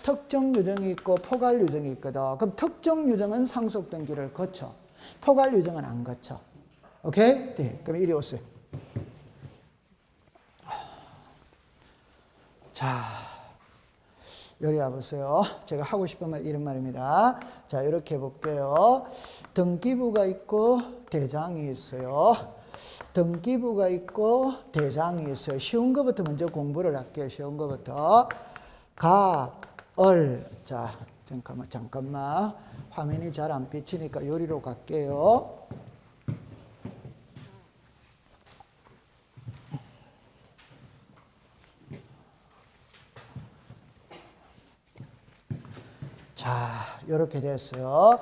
특정 유정이 있고 포괄 유정이 있거든. 그럼 특정 유정은 상속 등기를 거쳐. 포괄 유정은 안 거쳐. 오케이? 네. 그럼 이리 오세요. 자, 요리 와보세요. 제가 하고 싶은 말 이런 말입니다. 자, 이렇게 해볼게요. 등기부가 있고 대장이 있어요. 등기부가 있고 대장이 있어요. 쉬운 것부터 먼저 공부를 할게요. 쉬운 것부터. 자, 잠깐만. 화면이 잘 안 비치니까 요리로 갈게요. 자, 이렇게 됐어요.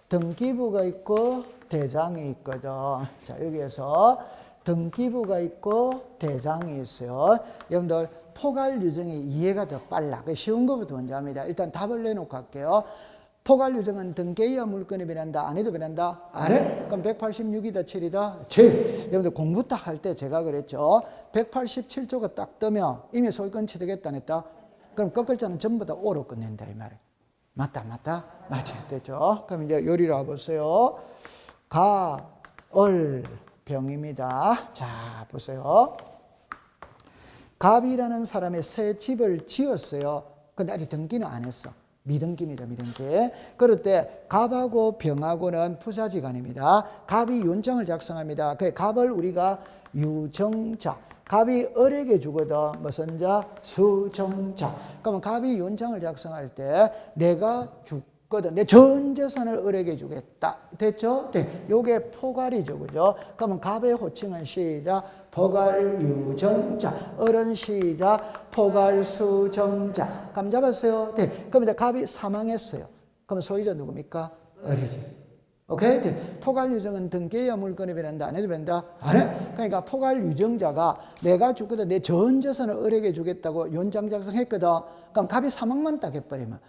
등기부가 있고 대장이 있거든. 자, 여기에서 등기부가 있고 대장이 있어요. 여러분들 포괄 유정이 이해가 더 빨라. 쉬운 것부터 먼저 합니다. 일단 답을 내놓고 할게요. 포괄 유정은 등기해야 물건이 변한다. 안 해도 변한다? 안 해? 그럼 186이다, 7이다? 7. 여러분들 공부 딱 할 때 제가 그랬죠. 187조가 딱 뜨면 이미 소유권 취득했다, 안 했다? 그럼 끝글자는 전부 다 오로 끝낸다, 이 말이에요. 맞다. 맞아. 됐죠? 그럼 이제 요리로 와보세요. 병입니다. 자, 보세요. 갑이라는 사람이 새 집을 지었어요. 근데 아직 등기는 안 했어. 미등기입니다, 미등기. 그럴 때 갑하고 병하고는 부자지간입니다. 갑이 유언장을 작성합니다. 그 갑을 우리가 유정자. 갑이 을에게 주거든. 무슨 자? 수정자. 그러면 갑이 유언장을 작성할 때 내가 죽거든. 내 전 재산을 을에게 주겠다. 됐죠? 네. 요게 포괄이죠. 그죠? 그러면 갑의 호칭은 시작. 포괄유정자. 을은 시작. 포괄수정자. 감 잡았어요? 네. 그럼 이제 갑이 사망했어요. 그럼 소유자 누굽니까? 을이지. 오케이? 포괄 유정은 등기해야 물건이 변한다. 안 해도 변한다? 안 해? 그러니까 포괄 유정자가 내가 죽거든 내 전 재산을 을에게 주겠다고 연장 작성했거든. 그럼 갑이 사망만 딱 해버리면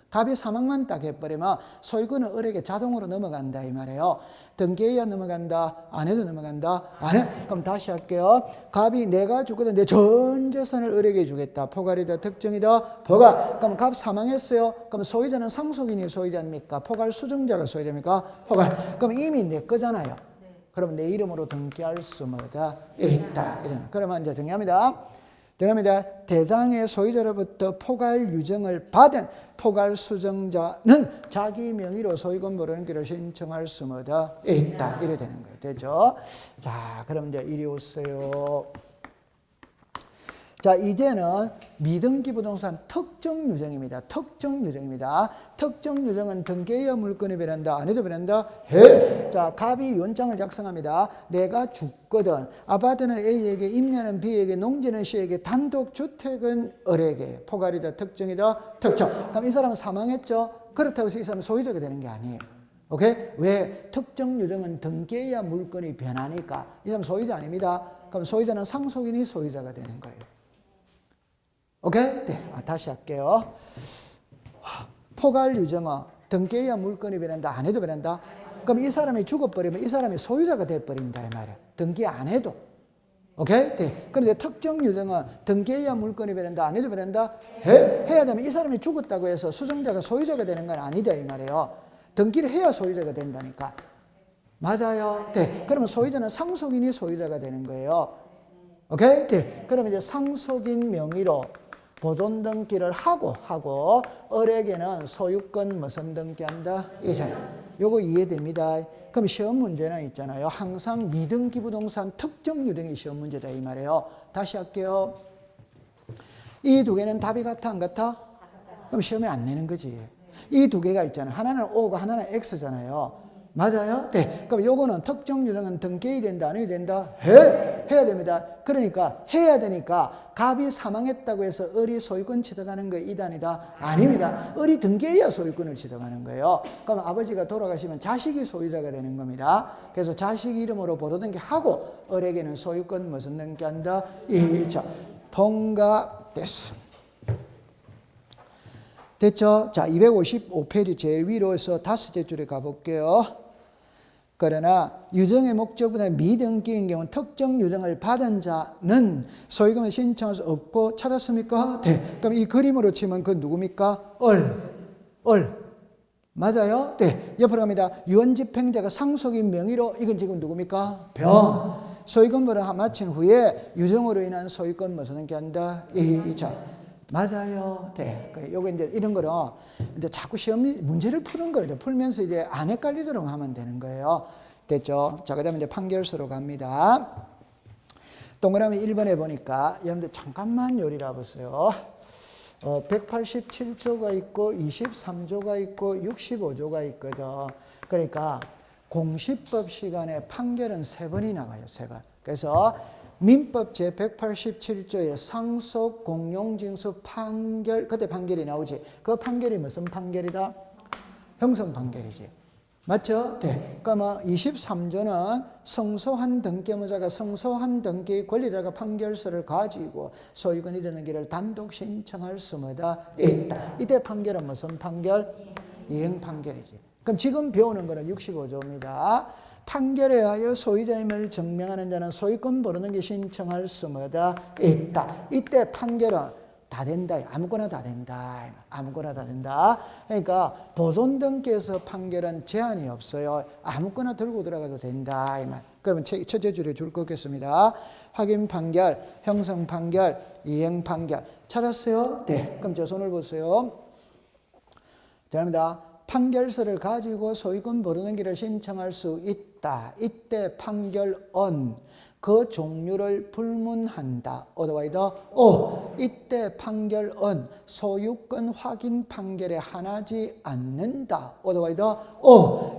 소유권은 을에게 자동으로 넘어간다 이 말이에요. 등기해야 넘어간다. 안 해도 넘어간다. 안 해? 그럼 다시 할게요. 갑이 내가 죽거든 내 전 재산을 을에게 주겠다. 포괄이다, 특정이다, 포괄. 그럼 갑 사망했어요. 그럼 소유자는 상속인이 소유자입니까? 포괄 수정자가 소유자입니까? 포괄. 그럼 이미 내 거잖아요. 그러면 내 이름으로 등기할 수 뭐다? 있다. 그러면 이제 정리합니다. 대장의 소유자로부터 포괄 유정을 받은 포괄 수정자는 자기 명의로 소유권 물어넘기를 신청할 수 뭐다? 있다. 이래 되는 거예요. 되죠? 자, 그럼 이제 이리 오세요. 자, 이제는 미등기 부동산 특정 유정입니다. 특정 유정은 등기해야 물건이 변한다. 안 해도 변한다? 해. 자, 갑이 유언장을 작성합니다. 내가 죽거든. 아파트는 A에게, 임야는 B에게, 농지는 C에게, 단독주택은 을에게. 포괄이다, 특정이다, 특정. 그럼 이 사람은 사망했죠? 그렇다고 해서 이 사람은 소유자가 되는 게 아니에요. 오케이? 왜? 특정 유정은 등기해야 물건이 변하니까. 이 사람 소유자 아닙니다. 그럼 소유자는 상속인이 소유자가 되는 거예요. 오케이? 네. 다시 할게요. 포괄 유정은 등기해야 물건이 변한다. 안 해도 변한다. 그럼 이 사람이 죽어버리면 이 사람이 소유자가 돼버린다 이 말이야. 등기 안 해도. 오케이? 네. 그런데 특정 유증은 등기해야 물건이 변한다, 안 해도 변한다? 해야 되면 이 사람이 죽었다고 해서 수정자가 소유자가 되는 건 아니다 이 말이에요. 등기를 해야 소유자가 된다니까. 맞아요. 네. 그러면 소유자는 상속인이 소유자가 되는 거예요. 오케이? 네. 그러면 이제 상속인 명의로 보존 등기를 하고 을에게는 소유권 무슨 등기한다? 요거 이해됩니다. 그럼 시험 문제는 있잖아요. 항상 미등기 부동산 특정 유등이 시험 문제다 이 말이에요. 다시 할게요. 이 두 개는 답이 같아 안 같아? 그럼 시험에 안 내는 거지. 이 두 개가 있잖아요. 하나는 O고 하나는 X잖아요. 맞아요? 네. 그럼 요거는 특정 유형은 등기해야 된다, 안 해야 된다? 해야 됩니다. 그러니까 해야 되니까 갑이 사망했다고 해서 을이 소유권 취득하는 거 이단이다? 아닙니다. 을이 등기해야 소유권을 취득하는 거예요. 그럼 아버지가 돌아가시면 자식이 소유자가 되는 겁니다. 그래서 자식 이름으로 보도등기하고 을에게는 소유권 무슨 등기한다? 자, 통과됐어. 됐죠? 자, 255페이지 제일 위로에서 다섯째 줄에 가볼게요. 그러나 유증의 목적보다 미등기인 경우는 특정 유증을 받은 자는 소유권을 신청할 수 없고 찾았습니까? 네. 그럼 이 그림으로 치면 그 누굽니까? 을. 맞아요? 네. 옆으로 갑니다. 유언집행자가 상속인 명의로 이건 지금 누굽니까? 병. 소유권부를 마친 후에 유증으로 인한 소유권 무슨 게 한다? 자. 맞아요. 네. 요거 이제 이런 거는 이제 자꾸 시험 문제를 푸는 거예요. 풀면서 이제 안 헷갈리도록 하면 되는 거예요. 됐죠? 자, 그 다음에 이제 판결서로 갑니다. 동그라미 1번에 보니까 여러분들 잠깐만 요리라 보세요. 187조가 있고 23조가 있고 65조가 있거든. 그러니까 공시법 시간에 판결은 3번이 나와요. 3번. 그래서 민법 제187조의 상속 공용징수 판결, 그때 판결이 나오지. 그 판결이 무슨 판결이다? 형성 판결이지. 맞죠? 네. 그러면 23조는 성소한 등기의무자가 성소한 등기의 권리자가 판결서를 가지고 소유권이 되는 길을 단독 신청할 수마다 있다. 이때 판결은 무슨 판결? 이행 판결이지. 그럼 지금 배우는 거는 65조입니다. 판결에 의하여 소유자임을 증명하는 자는 소유권 보르는 게 신청할 수마다 있다. 이때 판결은 다 된다. 아무거나 다 된다. 아무거나 다 된다. 그러니까 보존 등기에서 판결은 제한이 없어요. 아무거나 들고 들어가도 된다. 그러면 첫째 줄에 줄 거겠습니다. 확인 판결, 형성 판결, 이행 판결. 찾았어요? 네. 그럼 저 손을 보세요. 죄송합니다. 판결서를 가지고 소유권 보르는 길을 신청할 수 있다. 이때 판결은 그 종류를 불문한다. otherwise, 이때 판결은 소유권 확인 판결에 한하지 않는다. otherwise,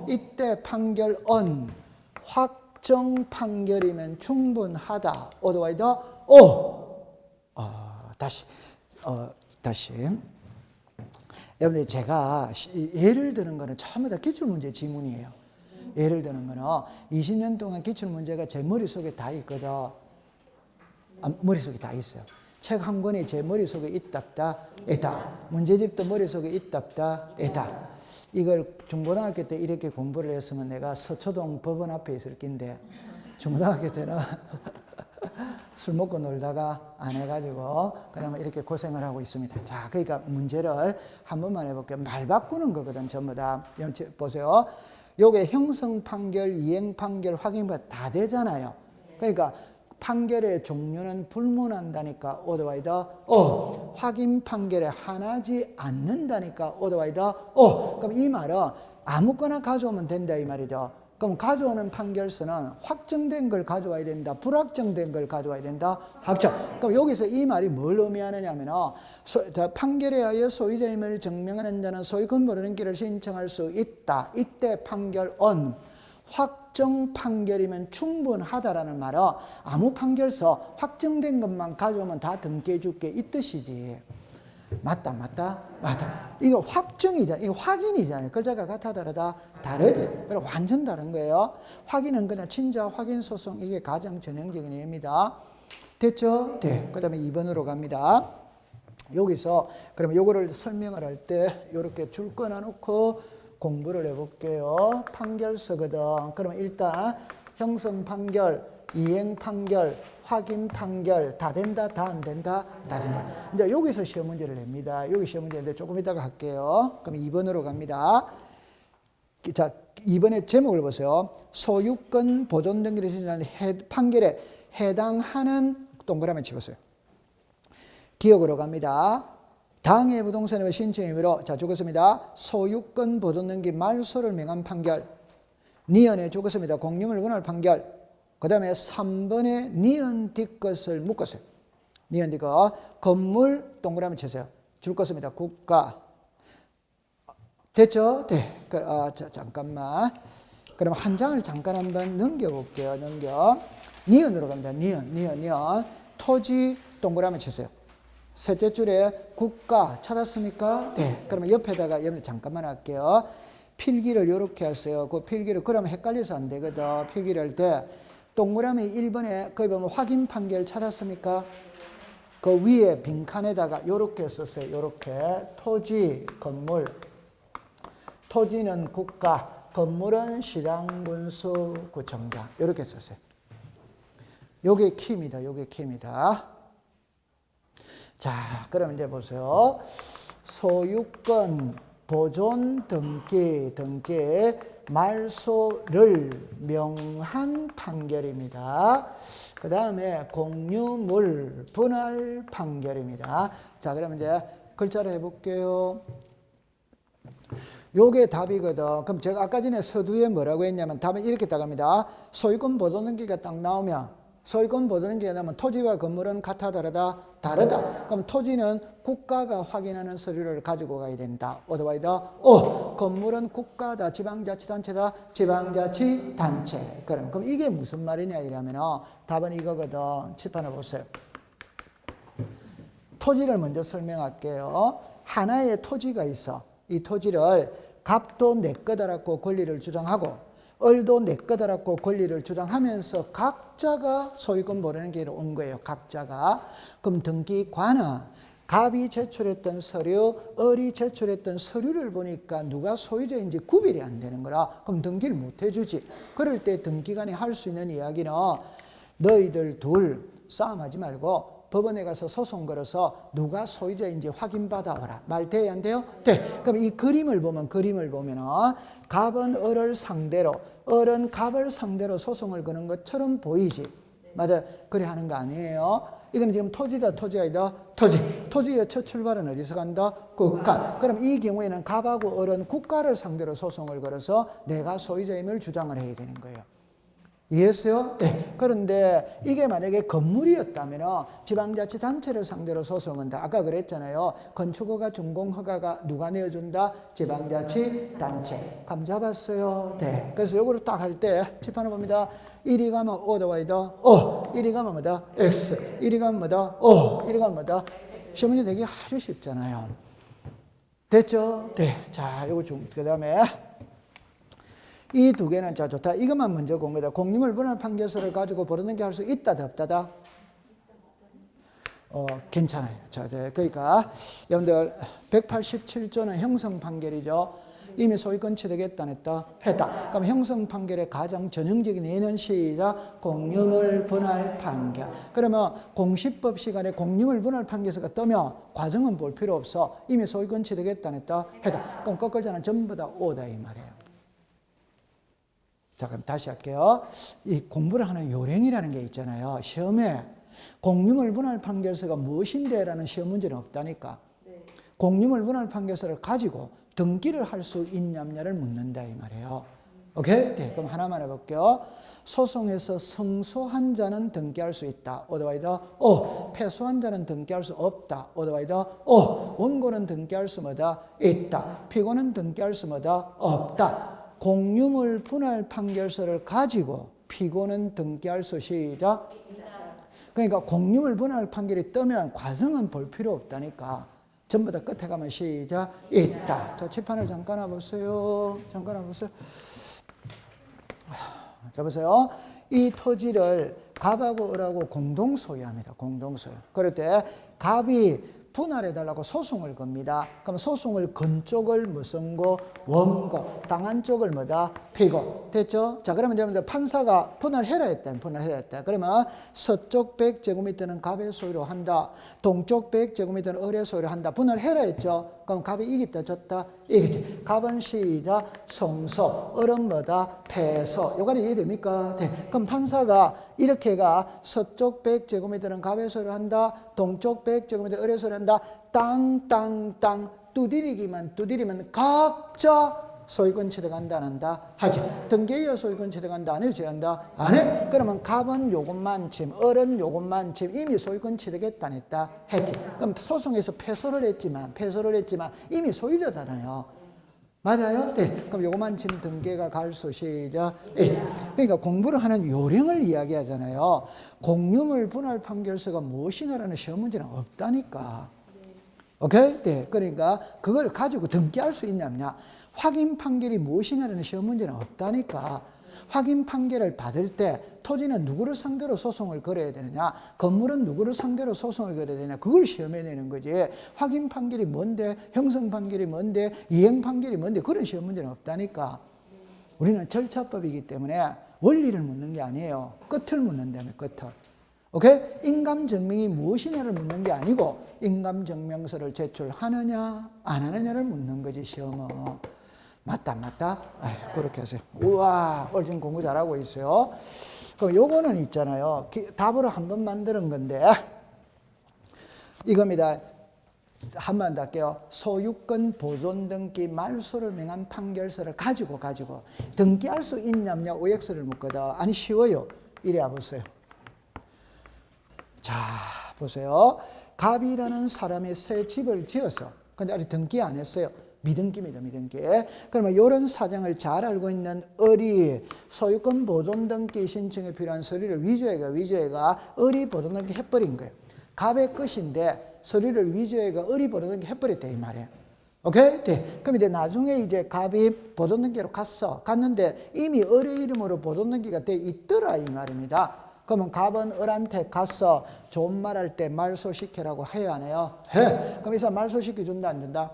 이때 판결은 확정 판결이면 충분하다. otherwise, 다시. 여러분들 제가 예를 드는 거는 전부 다 기출문제 지문이에요. 예를 드는 거는 20년 동안 기출문제가 제 머릿속에 다 있거든. 머릿속에 다 있어요. 책 한 권이 제 머릿속에 있답다. 문제집도 머릿속에 있답다. 이걸 중고등학교 때 이렇게 공부를 했으면 내가 서초동 법원 앞에 있을 낀데 중고등학교 때는 술 먹고 놀다가 안 해가지고 그러면 이렇게 고생을 하고 있습니다. 자, 그러니까 문제를 한 번만 해볼게요. 말 바꾸는 거거든 전부 다. 보세요. 요게 형성 판결, 이행 판결, 확인판 다 되잖아요. 그러니까 판결의 종류는 불문한다니까 otherwise, 확인 판결에 한하지 않는다니까 otherwise, 그럼 이 말은 아무거나 가져오면 된다 이 말이죠. 그럼 가져오는 판결서는 확정된 걸 가져와야 된다. 불확정된 걸 가져와야 된다. 확정. 그럼 여기서 이 말이 뭘 의미하느냐 하면 판결에 의하여 소유자임을 증명하는 자는 소유권 보르는 길을 신청할 수 있다. 이때 판결은 확정 판결이면 충분하다라는 말은 아무 판결서 확정된 것만 가져오면 다 등기해 줄게 이 뜻이지. 맞다. 이거 확정이잖아. 이거 확인이잖아요. 글자가 같아 다르다? 다르지. 그럼 완전 다른 거예요. 확인은 그냥 친자 확인 소송 이게 가장 전형적인 예입니다. 됐죠? 네. 그 다음에 2번으로 갑니다. 여기서 그러면 요거를 설명을 할 때 이렇게 줄 끊어놓고 공부를 해볼게요. 판결서거든. 그러면 일단 형성 판결, 이행 판결, 확인 판결, 다 된다, 다 안 된다, 다 된다. 이제 여기서 시험 문제를 냅니다. 여기 시험 문제인데 조금 이따가 할게요. 그럼 2번으로 갑니다. 자, 2번의 제목을 보세요. 소유권 보존 등기를 신청하는 판결에 해당하는 동그라미 치보세요. 기억으로 갑니다. 당해 부동산의 신청 의미로 자 적었습니다. 소유권 보존 등기 말소를 명한 판결. 니은에 적었습니다. 공유물 분할 판결. 그 다음에 3번에 니은 뒷것을 묶었어요. 니은 뒷것. 건물 동그라미 치세요. 줄 것입니다. 국가. 됐죠? 네. 잠깐만. 그럼 한 장을 잠깐 한번 넘겨볼게요. 니은으로 갑니다. 니은. 토지 동그라미 치세요. 셋째 줄에 국가 찾았습니까? 네. 그러면 옆에다가 여러분들 잠깐만 할게요. 필기를 이렇게 하세요. 그 필기를 그러면 헷갈려서 안 되거든. 필기를 할 때 동그라미 1번에 거기 보면 확인 판결 찾았습니까? 그 위에 빈칸에다가 이렇게 썼어요. 이렇게 토지, 건물. 토지는 국가, 건물은 시장, 군수, 구청장. 이렇게 썼어요. 요게 키입니다. 요게 키입니다. 자, 그럼 이제 보세요. 소유권 보존 등기 말소를 명한 판결입니다. 그 다음에 공유물 분할 판결입니다. 자, 그럼 이제 글자로 해볼게요. 요게 답이거든. 그럼 제가 아까 전에 서두에 뭐라고 했냐면 답은 이렇게 딱 합니다. 소유권 보존 등기가 딱 나오면 소유권 보존 등기가 나오면 토지와 건물은 같아 다르다? 다르다. 그럼 토지는 국가가 확인하는 서류를 가지고 가야 된다. 어드바이더 건물은 국가다. 지방자치단체다. 지방자치단체. 그럼 이게 무슨 말이냐 이러면 답은 이거거든. 칠판을 보세요. 토지를 먼저 설명할게요. 하나의 토지가 있어. 이 토지를 갑도 내 거다라고 권리를 주장하고 을도 내 거다라고 권리를 주장하면서 각자가 소유권 보내는 길로 온 거예요. 각자가. 그럼 등기관은 갑이 제출했던 서류, 을이 제출했던 서류를 보니까 누가 소유자인지 구별이 안 되는 거라. 그럼 등기를 못 해주지. 그럴 때 등기관이 할 수 있는 이야기는 너희들 둘 싸움하지 말고 법원에 가서 소송 걸어서 누가 소유자인지 확인받아오라. 말 돼야 안 돼요? 네. 그럼 이 그림을 보면은 갑은 을을 상대로, 을은 갑을 상대로 소송을 거는 것처럼 보이지. 맞아요. 그래 하는 거 아니에요. 이거는 지금 토지다, 토지가 아니다. 토지의 첫 출발은 어디서 간다? 국가. 그럼 이 경우에는 갑하고 을은 국가를 상대로 소송을 걸어서 내가 소유자임을 주장을 해야 되는 거예요. 이해했어요? 네. 그런데 이게 만약에 건물이었다면 지방자치단체를 상대로 소송한다. 아까 그랬잖아요. 건축허가, 준공허가가 누가 내어준다? 지방자치단체. 감 잡았어요? 네. 그래서 요거를 딱 할 때 칠판을 봅니다. 1이 가면 O다, 1이 가면 뭐다? X. 1이 가면 뭐다? O. 1이 가면 뭐다? 시험 문제 내기 아주 쉽잖아요. 됐죠? 네. 자, 요거 좀, 그 다음에 이 두 개는 자 좋다. 이것만 먼저 본 거다. 공유물 분할 판결서를 가지고 보르는 할 수 있다, 없다다? 괜찮아요. 자, 네. 그러니까 여러분들 187조는 형성 판결이죠. 이미 소유권 취득했다, 했다? 했다. 그럼 형성 판결의 가장 전형적인 예는 시작 공유물 분할 판결. 그러면 공시법 시간에 공유물 분할 판결서가 뜨면 과정은 볼 필요 없어. 이미 소유권 취득했다, 했다? 했다. 그럼 거꾸로자는 전부 다 오다 이 말이에요. 자, 그럼 다시 할게요. 이 공부를 하는 요령이라는 게 있잖아요. 시험에 공유물 분할 판결서가 무엇인데 라는 시험 문제는 없다니까. 네. 공유물 분할 판결서를 가지고 등기를 할 수 있냐를 묻는다 이 말이에요. 오케이? 네, 그럼 하나만 해볼게요. 소송에서 승소한 자는 등기할 수 있다. 어드바이더 패소한 자는 등기할 수 없다. 어드바이더 원고는 등기할 수 뭐다? 있다. 피고는 등기할 수 뭐다? 없다. 공유물 분할 판결서를 가지고 피고는 등기할 수 시작. 그러니까 공유물 분할 판결이 뜨면 과정은 볼 필요 없다니까. 전부 다 끝에 가면 시작. 있다. 자, 칠판을 잠깐 와보세요. 자, 보세요. 이 토지를 갑하고 을하고 공동 소유합니다. 공동 소유. 그럴 때 갑이 분할해달라고 소송을 겁니다. 그럼 소송을 건 쪽을 무슨 거? 원고. 당한 쪽을 뭐다? 피고. 됐죠? 자, 그러면 여러분들 판사가 분할해라 했다. 분할해라 했다. 그러면 서쪽 100제곱미터는 갑의 소유로 한다. 동쪽 100제곱미터는 을의 소유로 한다. 분할해라 했죠? 그럼 갑이 이겼다, 졌다? 이겼다. 갑은 시작, 성소. 을은 뭐다? 패소. 요거는 이해됩니까? 네. 그럼 판사가 이렇게가 서쪽 100제곱미터는 갑의 소유로 한다. 동쪽 100제곱미터 을의 소유로 한다. 땅 두드리면 각자 소유권 취득한다 안 한다? 하지. 등기이어 소유권 취득한다 안 해도 한다? 안 해? 그러면 갑은 요것만 침, 을은 요것만 침 이미 소유권 취득했다 안 했다? 했지. 그럼 소송에서 패소를 했지만 이미 소유자잖아요. 맞아요? 네. 그럼 요것만 침 등기가 갈 수 시작. 그러니까 공부를 하는 요령을 이야기하잖아요. 공유물 분할 판결서가 무엇이냐라는 시험 문제는 없다니까. 오케이? 네. 그러니까 그걸 가지고 등기할 수 있냐. 확인 판결이 무엇이냐라는 시험 문제는 없다니까. 확인 판결을 받을 때 토지는 누구를 상대로 소송을 걸어야 되느냐, 건물은 누구를 상대로 소송을 걸어야 되느냐, 그걸 시험에 내는 거지. 확인 판결이 뭔데, 형성 판결이 뭔데, 이행 판결이 뭔데, 그런 시험 문제는 없다니까. 우리는 절차법이기 때문에 원리를 묻는 게 아니에요. 끝을 묻는다며, 끝을. 오케이? 인감증명이 무엇이냐를 묻는 게 아니고 인감증명서를 제출하느냐 안 하느냐를 묻는 거지, 시험은. 맞다? 그렇게 하세요. 우와, 오늘 지금 공부 잘하고 있어요. 그럼 요거는 있잖아요. 답으로 한번 만드는 건데 이겁니다. 한 번 더 할게요. 소유권 보존 등기 말소를 명한 판결서를 가지고 등기할 수 있냐 없냐 OX를 묻거든. 아니, 쉬워요. 이래 보세요. 자, 보세요. 갑이라는 사람이 새 집을 지었어. 근데 아직 등기 안 했어요. 미등기입니다, 미등기. 그러면 이런 사정을 잘 알고 있는 을이 소유권 보존 등기 신청에 필요한 서류를 위조해가 을이 보존 등기 해버린 거예요. 갑의 것인데 서류를 위조해가 을이 보존 등기 해버렸다, 이 말이에요. 오케이? 네. 그럼 이제 나중에 이제 갑이 보존 등기로 갔는데 이미 을의 이름으로 보존 등기가 돼 있더라, 이 말입니다. 그러면 갑은 을한테 가서 좋은 말 할 때 말소시켜라고 해요, 안 해요? 해. 그럼 이 사람 말소시켜준다, 안 된다?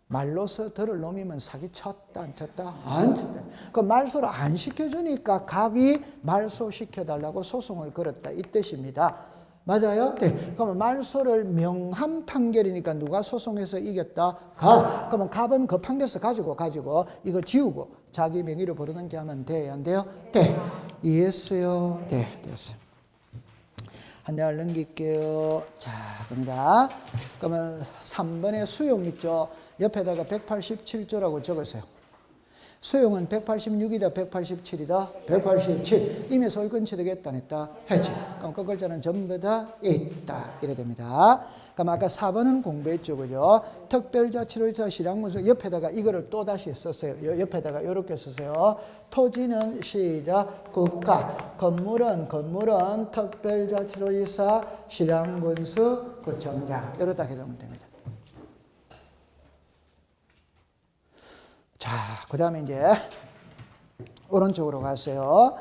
말로서 들을 놈이면 사기 쳤다, 안 쳤다? 안 쳤다. 그 말소를 안 시켜주니까 갑이 말소시켜달라고 소송을 걸었다, 이 뜻입니다. 맞아요? 네. 그러면 말소를 명한 판결이니까 누가 소송해서 이겼다? 갑. 그러면 갑은 그 판결서 가지고 이거 지우고 자기 명의로 부르는 게 하면 돼요, 안 돼요? 네. 이해했어요? 네, 됐어요. 한 장을 넘길게요. 자, 갑니다. 그러면 3번에 수용 있죠? 옆에다가 187조라고 적으세요. 수용은 186이다, 187이다, 187. 이미 소유권 취득했다, 안 했다? 했지. 그럼 그 글자는 전부 다 있다. 이래 됩니다. 그럼 아까 4번은 공부했죠, 그죠? 특별자치로서 실향문서 옆에다가 이거를 또 다시 썼어요. 옆에다가 이렇게 썼어요. 토지는 시작 국가, 건물은 특별자치로이사 실향문서 구청장. 이렇다 해두면 됩니다. 자, 그 다음에 이제 오른쪽으로 갔어요.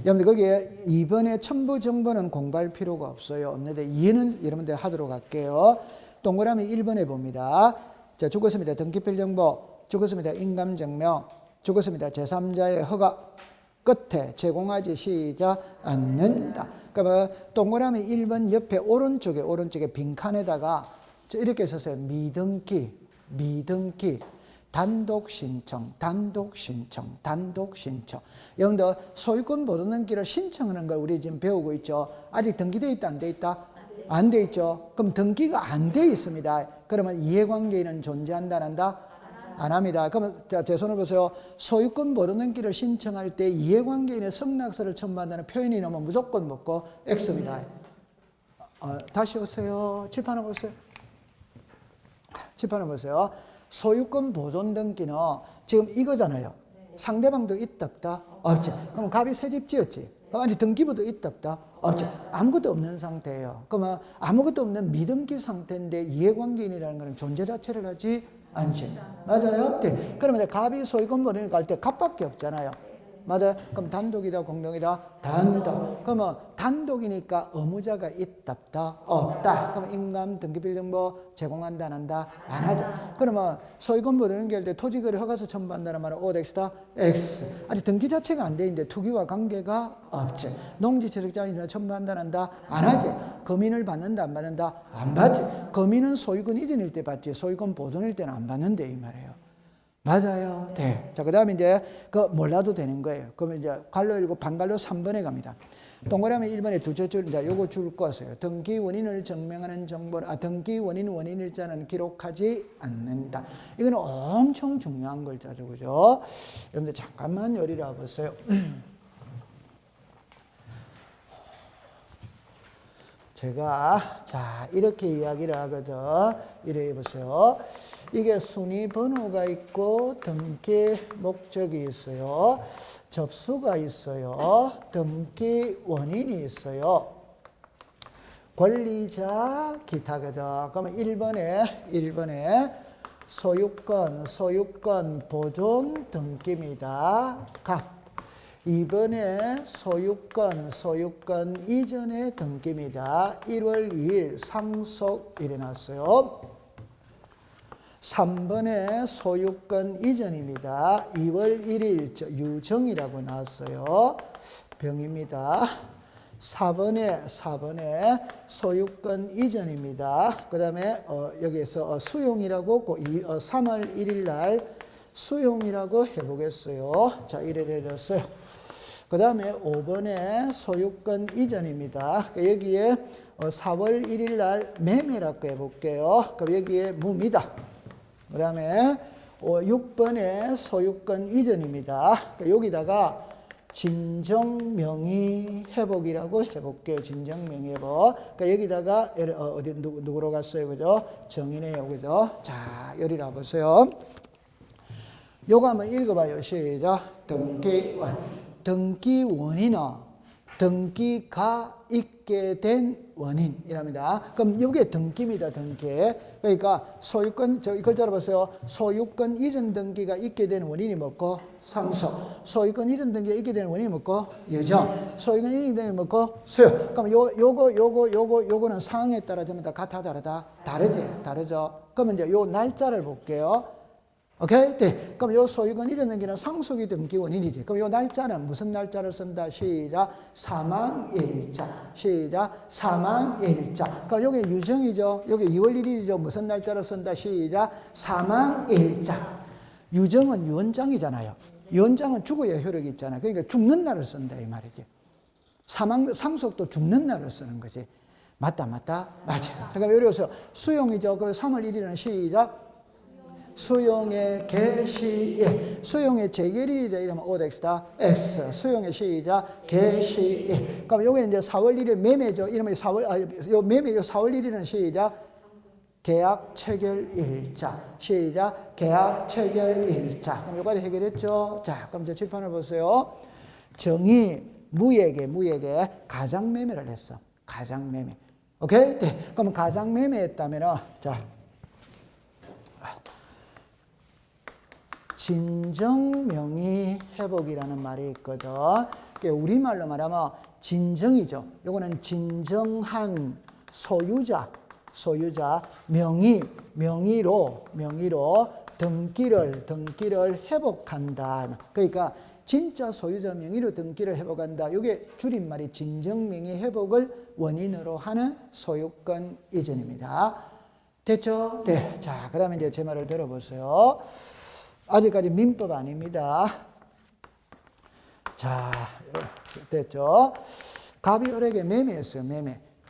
여러분들 거기에 2번에 첨부 정보는 공부할 필요가 없어요. 없는데 이해는 여러분들 하도록 할게요. 동그라미 1번에 봅니다. 자, 죽었습니다. 등기필 정보, 죽었습니다. 인감증명, 죽었습니다. 제3자의 허가 끝에 제공하지 시작 않는다. 그러면 동그라미 1번 옆에 오른쪽에 빈칸에다가 이렇게 썼어요. 미등기. 단독 신청. 여러분들 소유권 보존 등기를 신청하는 걸 우리 지금 배우고 있죠. 아직 등기돼 있다, 안 돼 있다? 안 돼 있죠. 그럼 등기가 안 돼 있습니다. 그러면 이해관계인은 존재한다, 안 한다? 안 합니다. 그러면 제 손을 보세요. 소유권 보존 등기를 신청할 때 이해관계인의 성낙서를 첨부한다는 표현이 나오면 무조건 먹고 X입니다. 다시 오세요. 칠판을 보세요. 소유권 보존 등기는 지금 이거잖아요. 상대방도 있다 없다? 없지. 그럼 갑이 새 집 지었지. 그럼 아직 등기부도 있다 없다? 없지. 아무것도 없는 상태예요. 그러면 아무것도 없는 미등기 상태인데 이해관계인이라는 것은 존재 자체를 하지 않지. 맞아요? 네. 그러면 갑이 소유권 보존을 갈 때 갑밖에 없잖아요. 맞아요? 그럼 단독이다, 공동이다? 단독. 그러면 단독이니까 의무자가 있다, 없다. 그러면 인감, 등기빌등보 제공한다, 안 한다? 안 하죠. 그러면 소유권 연결 때 토지거래 허가서 첨부한다는 말은 OX다? X. 아니, 등기 자체가 안 돼 있는데 투기와 관계가 없지. 농지채적자인이나 첨부한다, 안 한다? 안 하지. 금인을 받는다, 안 받는다? 안 받지. 금인은 소유권 이전일 때 받지. 소유권 보존일 때는 안 받는데, 이 말이에요. 맞아요. 네. 자, 그 다음에 이제, 몰라도 되는 거예요. 그러면 이제, 갈로 1고 반갈로 3번에 갑니다. 동그라미 1번에 두째 줄, 이제 요거 줄 거세요. 등기 원인을 증명하는 정보를, 등기 원인일자는 기록하지 않는다. 이거는 엄청 중요한 글자죠. 그죠? 여러분들 잠깐만 요리를 와보세요. 제가, 자, 이렇게 이야기를 하거든. 이래 보세요. 이게 순위 번호가 있고, 등기 목적이 있어요. 접수가 있어요. 등기 원인이 있어요. 권리자, 기타거든. 그러면 1번에 소유권 보존 등기입니다. 갑. 2번에 소유권 이전의 등기입니다. 1월 2일 상속 일어났어요. 3번에 소유권 이전입니다. 2월 1일 유정이라고 나왔어요. 병입니다. 4번에 소유권 이전입니다. 그 다음에 여기에서 수용이라고 3월 1일 날 수용이라고 해보겠어요. 자, 이래 되었어요. 그 다음에 5번에 소유권 이전입니다. 여기에 4월 1일 날 매매라고 해볼게요. 그럼 여기에 무입니다. 그 다음에 6번에 소유권 이전입니다. 여기다가 진정명의 회복이라고 해볼게요. 진정명의 회복. 그러니까 여기다가 어디 누구로 갔어요, 그죠? 정인해요, 그죠? 자, 여기라 보세요. 요거 한번 읽어봐요. 시작. 등기 원인은 등기가 있게 된 원인이랍니다. 그럼 이게 등기입니다. 등기. 그러니까 소유권, 이 글자로 보세요. 소유권 이전 등기가 있게 된 원인이 뭐고? 상속. 소유권 이전 등기가 있게 된 원인이 뭐고? 예정. 소유권 이전 등기가 뭐고? 수요. 그럼 요거는 상황에 따라 전부 다 같아, 다르다? 다르죠. 그러면 이제 요 날짜를 볼게요. 오케이? 네. 그럼 요 소유권 이전 등기는 상속이 등기 원인이지. 그럼 요 날짜는 무슨 날짜를 쓴다? 시작. 사망일자. 시작. 사망일자. 그럼 요게 유정이죠. 요게 2월 1일이죠. 무슨 날짜를 쓴다? 시작. 사망일자. 유정은 유언장이잖아요. 유언장은 죽어야 효력이 있잖아요. 그러니까 죽는 날을 쓴다 이 말이지. 상속도 죽는 날을 쓰는 거지. 맞다. 맞아. 그러니까 여기서 수용이죠. 그 3월 1일은 시작. 수용의 개시일. 수용의 재결일이다 이러면 OX다. X. 수용의 시작. 개시일. 그럼 요게 이제 4월 1일 매매죠. 이러면 요 매매, 요 4월 1일은 시작. 계약 체결일자. 시작. 계약 체결일자. 그럼 요까지 해결했죠. 자, 그럼 이제 칠판을 보세요. 정의, 무에게 가장매매를 했어. 가장매매. 오케이? 네. 그럼 가장매매했다면은, 자. 진정명의 회복이라는 말이 있거든. 우리말로 말하면 진정이죠. 요거는 진정한 소유자, 명의로 등기를 회복한다. 그러니까 진짜 소유자 명의로 등기를 회복한다. 이게 줄임말이 진정명의 회복을 원인으로 하는 소유권 이전입니다. 됐죠? 네. 자, 그러면 이제 제 말을 들어보세요. 아직까지 민법 아닙니다. 자, 됐죠? 갑이 을에게 매매했어요.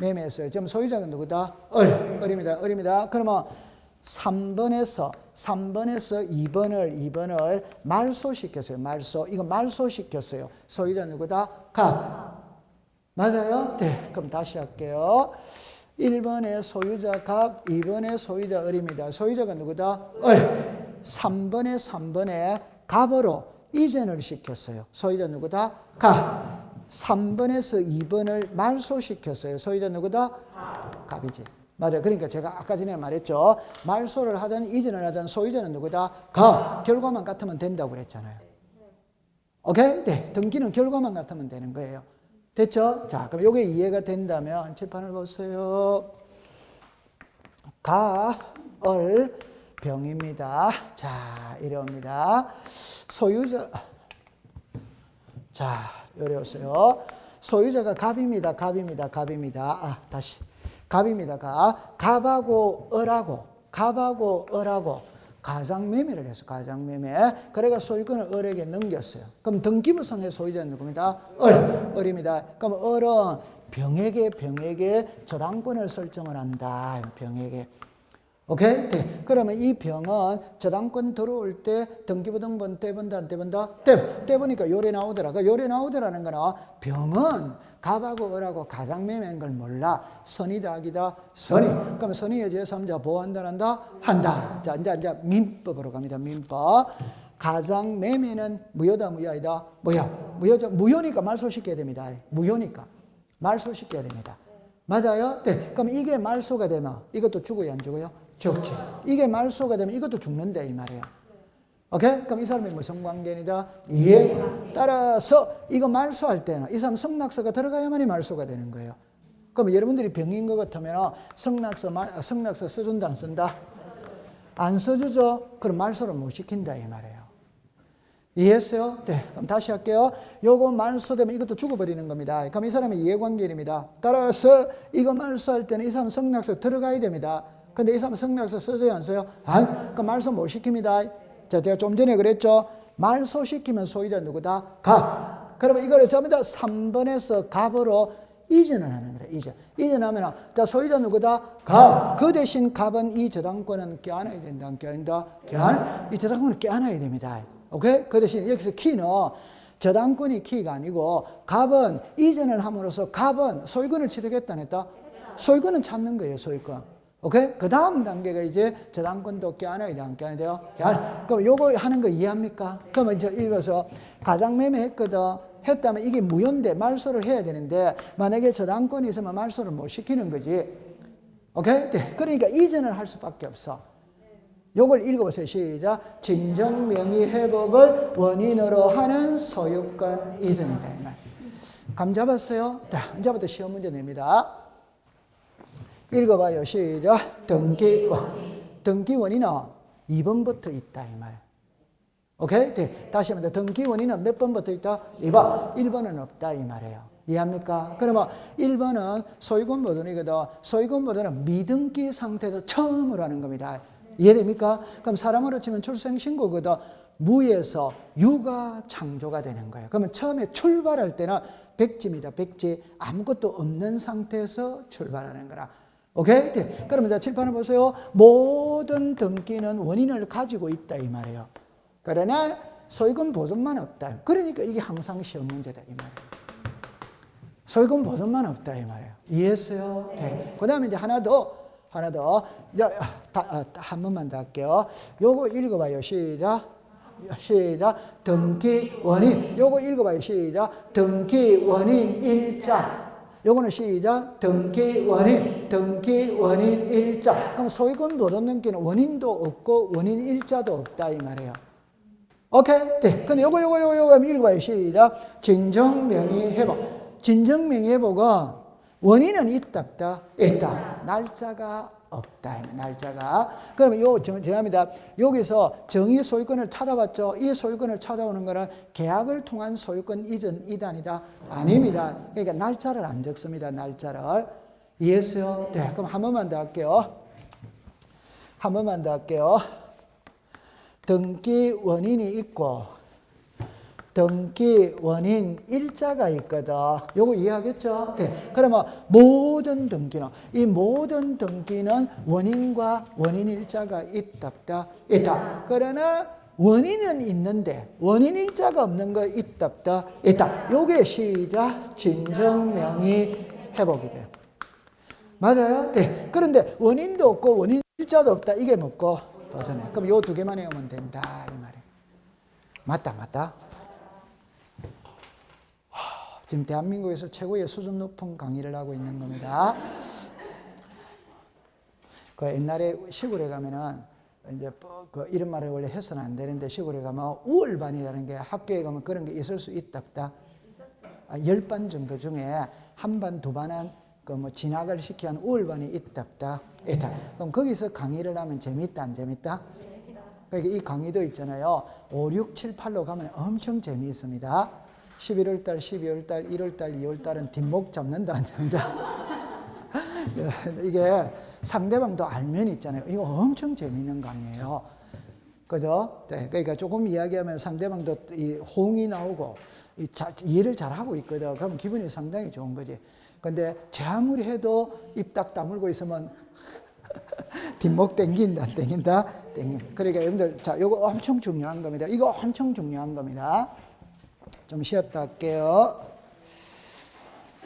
매매했어요. 지금 소유자가 누구다? 을입니다. 그러면 3번에서 2번을 말소시켰어요. 이거 말소시켰어요. 소유자 누구다? 갑. 맞아요? 네. 그럼 다시 할게요. 1번에 소유자 갑, 2번에 소유자 을입니다. 소유자가 누구다? 을. 3번에 갑으로 이전을 시켰어요. 소유자 누구다? 갑. 3번에서 2번을 말소시켰어요. 소유자 누구다? 갑이지. 맞아요. 그러니까 제가 아까 전에 말했죠. 말소를 하든 이전을 하든 소유자는 누구다? 갑. 결과만 같으면 된다고 그랬잖아요. 오케이? 네. 등기는 결과만 같으면 되는 거예요. 됐죠? 자, 그럼 요게 이해가 된다면 칠판을 보세요. 가을 병입니다. 자, 이래옵니다. 소유자, 자, 요래 오세요. 소유자가 갑입니다. 갑입니다. 갑입니다. 아, 다시. 갑입니다. 갑하고 을하고 가장매매를 해서 가장매매. 그래가 소유권을 을에게 넘겼어요. 그럼 등기부상의 소유자는 누굽니다? 을입니다. 그럼 을은 병에게 저당권을 설정을 한다. 병에게. 오케이? 네. 그러면 이 병은 저당권 들어올 때 등기부등본 떼본다, 안 떼본다? 떼보니까 요래 나오더라. 그 요래 나오더라는 거는 병은 갑하고 을하고 가장매매인 걸 몰라. 선이다, 악이다? 선이. 그럼 선의 제3자 보호한다, 한다? 한다. 자, 이제 민법으로 갑니다. 민법. 가장매매는 무효다, 무효이다? 무효니까 말소시켜야 됩니다. 무효니까. 말소시켜야 됩니다. 맞아요? 네. 그럼 이게 말소가 되면 이것도 죽어요, 안 죽어요? 죽지. 이게 말소가 되면 이것도 죽는데 이 말이에요. 오케이? 그럼 이 사람이 무슨 관계이다? 예. 따라서 이거 말소할 때는 이 사람 성낙서가 들어가야만이 말소가 되는 거예요. 그럼 여러분들이 병인 것 같으면 성낙서 써준다, 안 쓴다? 안 써주죠? 그럼 말소를 못 시킨다 이 말이에요. 이해했어요? 네. 그럼 다시 할게요. 요거 말소되면 이것도 죽어버리는 겁니다. 그럼 이 사람의 이해관계입니다. 따라서 이거 말소할 때는 이 사람 성낙서 들어가야 됩니다. 근데 이 사람 성낙서 써줘요, 안 써요? 그럼 말소 못 시킵니다. 자, 제가 좀 전에 그랬죠? 말소시키면 소유자 누구다? 갑. 그러면 이거를 전부 다 3번에서 갑으로 이전을 하는 거예요. 이전하면, 자, 소유자 누구다? 갑. 그 대신 갑은 이 저당권은 껴안아야 된다, 안 껴안다? 이 저당권은 껴안아야 됩니다. 오케이? 그 대신 여기서 키는 저당권이 키가 아니고 갑은 이전을 함으로써 갑은 소유권을 취득했다, 안 했다? 소유권은 찾는 거예요, 소유권. 오케이? 그 다음 단계가 이제 저당권도 껴안아야 돼, 안 껴안아야 돼요? 그럼 요거 하는 거 이해합니까? 그러면 이제 읽어서 가장매매 했거든. 했다면 이게 무효인데 말소를 해야 되는데 만약에 저당권이 있으면 말소를 못 시키는 거지. 오케이? 네. 그러니까 이전을 할 수밖에 없어. 요걸 읽어보세요. 시작. 진정명의 회복을 원인으로 하는 소유권 이전이다. 감 잡았어요? 자, 이제부터 시험 문제 냅니다. 읽어봐요. 시작. 등기원인은 2번부터 있다 이 말. 오케이? 네. 다시 한번 등기원인은 몇 번부터 있다? 2번. 1번은 없다 이 말이에요. 이해합니까? 그러면 1번은 소유권 보존이거든. 소유권 보존은 미등기 상태에서 처음으로 하는 겁니다. 이해됩니까? 그럼 사람으로 치면 출생신고거든. 무에서 유가 창조가 되는 거예요. 그러면 처음에 출발할 때는 백지입니다. 백지. 아무것도 없는 상태에서 출발하는 거라. 오케이? 네. 그러면 자, 칠판을 보세요. 모든 등기는 원인을 가지고 있다 이 말이에요. 그러나 소유권 보존만 없다. 그러니까 이게 항상 시험 문제다 이 말이에요. 소유권 보존만 없다 이 말이에요. 이해했어요? 네. 그 다음에 이제 하나 더. 한 번만 더 할게요. 요거 읽어봐요. 시작. 등기 원인. 요거 읽어봐요. 시작. 등기 원인 일자. 요거는 시작. 등기 원인 일자. 그럼 소유권 보존 등기는 원인도 없고 원인 일자도 없다 이 말이에요. 오케이? 네. 근데 요거 읽어봐요. 시작. 진정명의 회복. 진정명의 회복은 원인은 있다, 없다? 있다. 날짜가 없다. 날짜가. 그러면 정합니다. 여기서 정의 소유권을 찾아봤죠. 이 소유권을 찾아오는 거는 계약을 통한 소유권 이전 이단이다. 아닙니다. 그러니까 날짜를 안 적습니다. 날짜를. 이해했어요? 네. 그럼 한 번만 더 할게요. 등기 원인이 있고 등기 원인 일자가 있거든. 요거 이해하겠죠? 네. 그러면 모든 등기는 이 모든 등기는 원인과 원인 일자가 있다, 없다? 있다. 그러나 원인은 있는데 원인 일자가 없는 거 있다, 없다? 있다. 요게 시작 진정명의 회복이 돼요. 맞아요? 네. 그런데 원인도 없고 원인 일자도 없다. 이게 뭐고? 보존해. 그럼 요 두 개만 외우면 된다 이 말이에요. 맞다. 지금 대한민국에서 최고의 수준 높은 강의를 하고 있는 겁니다. 그 옛날에 시골에 가면은 이제 그 이런 말을 원래 해서는 안 되는데 시골에 가면 우월반이라는 게 학교에 가면 그런 게 있을 수 있답다. 10반 정도 중에 한 반, 두 반은 그 뭐 진학을 시키는 우월반이 있답다. 그럼 거기서 강의를 하면 재밌다, 안 재밌다? 그러니까 이 강의도 있잖아요. 5, 6, 7, 8로 가면 엄청 재미있습니다. 11월 달, 12월 달, 1월 달, 2월 달은 뒷목 잡는다, 안 잡는다? 이게 상대방도 알면 있잖아요. 이거 엄청 재미있는 강의예요. 그죠? 네, 그러니까 조금 이야기하면 상대방도 이 호응이 나오고 이해를 잘 하고 있거든. 그럼 기분이 상당히 좋은 거지. 근데 제 아무리 해도 입 딱 다물고 있으면 뒷목 땡긴다, 안 땡긴다? 땡긴다. 그러니까 여러분들, 자, 이거 엄청 중요한 겁니다. 이거 엄청 중요한 겁니다. 좀 쉬었다 할게요.